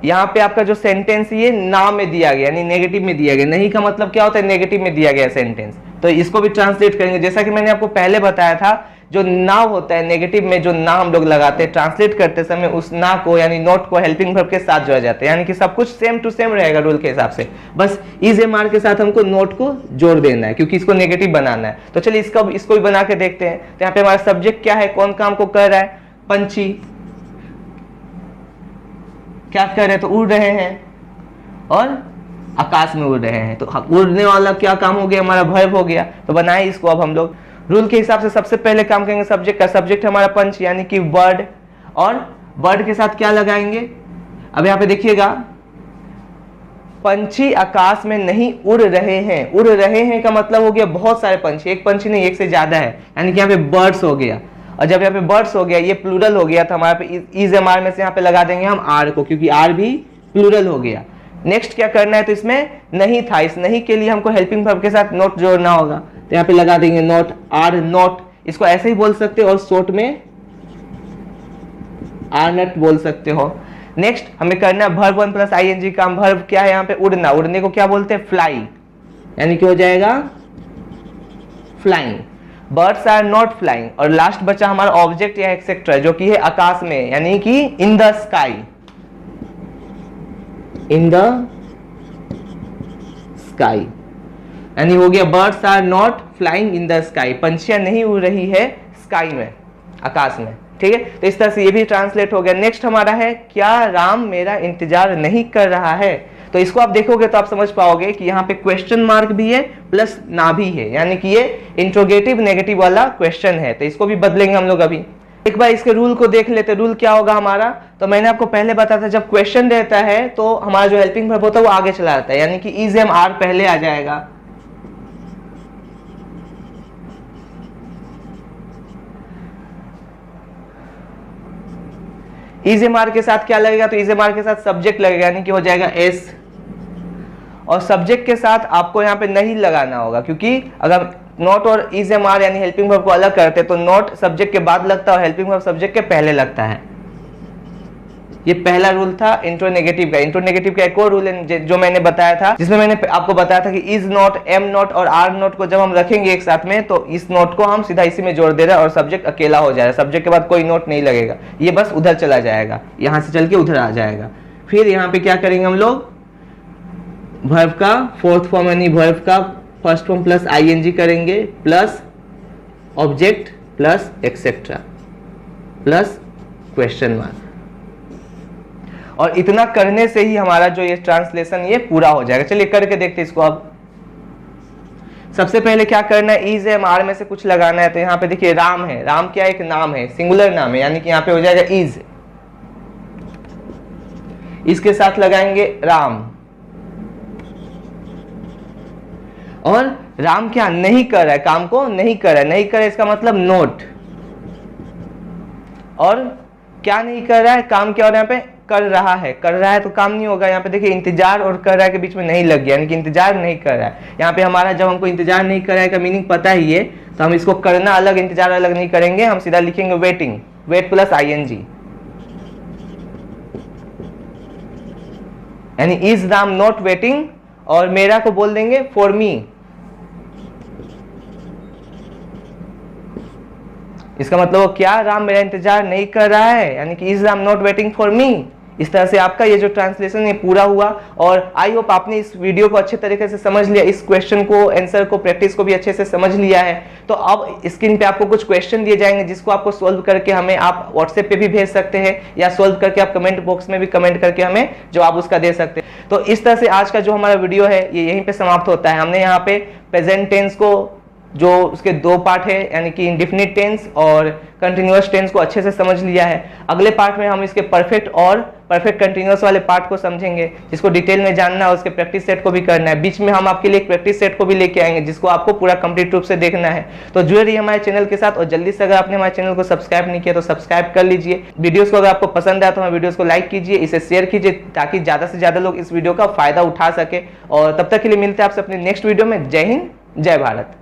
यहाँ पे आपका जो सेंटेंस ये ना में दिया गया, यानी नेगेटिव में दिया गया। नहीं का मतलब क्या होता है, नेगेटिव में दिया गया सेंटेंस। तो इसको भी ट्रांसलेट करेंगे। जैसा कि मैंने आपको पहले बताया था, जो ना होता है नेगेटिव में, जो ना हम लोग लगाते हैं ट्रांसलेट करते समय, उस ना को यानी नोट को हेल्पिंग वर्ब के साथ जोड़ा जाता है, यानी कि सब कुछ सेम टू सेम रहेगा रूल के हिसाब से। बस इज एम आर के साथ हमको नोट को जोड़ देना है, क्योंकि इसको नेगेटिव बनाना है। तो चलिए इसको भी बना के देखते हैं। तो यहाँ पे हमारा सब्जेक्ट क्या है, कौन काम को कर रहा है, पंछी क्या कर रहे हैं, तो उड़ रहे हैं और आकाश में उड़ रहे हैं। तो उड़ने वाला क्या काम हो गया, हमारा वर्ब हो गया। तो बनाए इसको अब हम लोग रूल के हिसाब से। सबसे पहले काम करेंगे सब्जेक्ट का। सब्जेक्ट हमारा पंच यानी कि बर्ड, और बर्ड के साथ क्या लगाएंगे, अब यहाँ पे देखिएगा, पंछी आकाश में नहीं उड़ रहे हैं। उड़ रहे हैं का मतलब हो गया बहुत सारे पंछी, एक पंछी नहीं, एक से ज्यादा है, यानी कि यहाँ पे बर्ड्स हो गया। और जब यहाँ पे बर्ड्स हो गया, ये प्लूरल हो गया, तो हमारे पे इज एम आर में से यहाँ पे लगा देंगे हम आर को, क्योंकि आर भी प्लूरल हो गया। नेक्स्ट क्या करना है, तो इसमें नहीं था, इस नहीं के लिए हमको हेल्पिंग वर्ब के साथ नोट जोड़ना होगा। तो यहाँ पे लगा देंगे नोट, आर नोट, इसको ऐसे ही बोल सकते हो, और शॉर्ट में आर नट बोल सकते हो। नेक्स्ट हमें करना है वर्ब 1 प्लस आईएनजी काम। वर्ब क्या है यहाँ पे, उड़ना। उड़ने को क्या बोलते हैं, फ्लाई, यानी कि हो जाएगा flying. Birds are not flying. और लास्ट बचा हमारा ऑब्जेक्ट या एक्सेट्रा, जो कि है आकाश में, यानी कि in the sky, in the sky, यानी हो गया birds are not flying in the sky, पंछियां नहीं उड़ रही है स्काई में, आकाश में। ठीक है, तो इस तरह से ये भी ट्रांसलेट हो गया। नेक्स्ट हमारा है, क्या राम मेरा इंतजार नहीं कर रहा है। तो इसको आप देखोगे तो आप समझ पाओगे कि यहाँ पे क्वेश्चन मार्क भी है प्लस ना भी है, यानी कि ये इंट्रोगेटिव नेगेटिव वाला क्वेश्चन है। तो इसको भी बदलेंगे हम लोग अभी। एक बार इसके रूल को देख लेते। रूल क्या होगा हमारा, तो मैंने आपको पहले बताया था, जब क्वेश्चन रहता है तो हमारा जो हेल्पिंग वर्ब होता है वो आगे चला जाता है, यानी कि इज एम आर पहले आ जाएगा। इज एम आर के साथ क्या लगेगा, तो इज एम आर के साथ सब्जेक्ट लगेगा, यानी कि हो जाएगा एस। और सब्जेक्ट के साथ आपको यहाँ पे नहीं लगाना होगा, क्योंकि अगर नॉट और इज एम आर यानी हेल्पिंग वर्ब को अलग करते तो नॉट सब्जेक्ट के बाद लगता है और हेल्पिंग वर्ब सब्जेक्ट के पहले लगता है। ये पहला रूल था इंट्रो नेगेटिव का। इंट्रो नेगेटिव का एक और रूल है जो मैंने बताया था, जिसमें मैंने आपको बताया था कि इज नॉट, एम नॉट और आर नॉट को जब हम रखेंगे एक साथ में, तो इस नॉट को हम सीधा इसी में जोड़ दे रहे हैं और सब्जेक्ट अकेला हो जाएगा। सब्जेक्ट के बाद कोई नोट नहीं लगेगा, ये बस उधर चला जाएगा, यहाँ से चल के उधर आ जाएगा। फिर यहाँ पे क्या करेंगे हम लोग, वर्ब का फोर्थ फॉर्म यानी वर्ब का फर्स्ट फॉर्म प्लस आईएनजी करेंगे, plus object plus etcetera plus question mark. और इतना करने से ही हमारा जो ये ट्रांसलेशन ये पूरा हो जाएगा। चलिए करके देखते हैं इसको। अब सबसे पहले क्या करना है, इज एम आर में से कुछ लगाना है। तो यहाँ पे देखिए राम है, राम क्या एक नाम है, सिंगुलर नाम है, यानी कि यहाँ पे हो जाएगा इज। इसके साथ लगाएंगे राम। और राम क्या नहीं कर रहा है, काम को नहीं कर रहा है, नहीं कर रहा है इसका मतलब नोट। और क्या नहीं कर रहा है, काम क्या हो रहा है यहाँ पे, कर रहा है। कर रहा है तो काम नहीं होगा, यहाँ पे देखिए इंतजार और कर रहा है के बीच में नहीं लग गया, यानी कि इंतजार नहीं कर रहा है। यहाँ पे हमारा जब हमको इंतजार नहीं कर रहा है का मीनिंग पता ही है, तो हम इसको करना अलग इंतजार अलग नहीं करेंगे, हम सीधा लिखेंगे वेटिंग, वेट प्लस आईएनजी, यानी इज राम नॉट वेटिंग। और मेरा को बोल देंगे फॉर मी। इसका मतलब क्या, राम मेरा इंतजार नहीं कर रहा है, यानी कि is Ram not waiting for me. इस तरह से आपका ये जो ट्रांसलेशन ये पूरा हुआ और आई होप आपने इस वीडियो को अच्छे तरीके से समझ लिया, इस क्वेश्चन को, आंसर को, प्रैक्टिस को भी अच्छे से समझ लिया है। तो अब स्क्रीन पे आपको कुछ क्वेश्चन दिए जाएंगे जिसको आपको सोल्व करके हमें आप व्हाट्सएप पे भी भेज सकते हैं या सोल्व करके आप कमेंट बॉक्स में भी कमेंट करके हमें जवाब उसका दे सकते हैं। तो इस तरह से आज का जो हमारा वीडियो है ये यहीं पे समाप्त होता है। हमने यहाँ पे प्रेजेंट टेंस को जो उसके दो पार्ट है यानी कि इंडेफिनिट टेंस और कंटिन्यूअस टेंस को अच्छे से समझ लिया है। अगले पार्ट में हम इसके परफेक्ट और परफेक्ट कंटिन्यूअस वाले पार्ट को समझेंगे जिसको डिटेल में जानना है, उसके प्रैक्टिस सेट को भी करना है। बीच में हम आपके लिए एक प्रैक्टिस सेट को भी लेके आएंगे जिसको आपको पूरा कंप्लीट रूप से देखना है। तो जुड़े रहिए हमारे चैनल के साथ और जल्दी से अगर आपने हमारे चैनल को सब्सक्राइब नहीं किया तो सब्सक्राइब कर लीजिए। वीडियोस को अगर आपको पसंद आया तो हमारे वीडियोस को लाइक कीजिए, इसे शेयर कीजिए ताकि ज्यादा से ज्यादा लोग इस वीडियो का फायदा उठा सके। और तब तक के लिए मिलते हैं आपसे अपने नेक्स्ट वीडियो में। जय हिंद, जय भारत।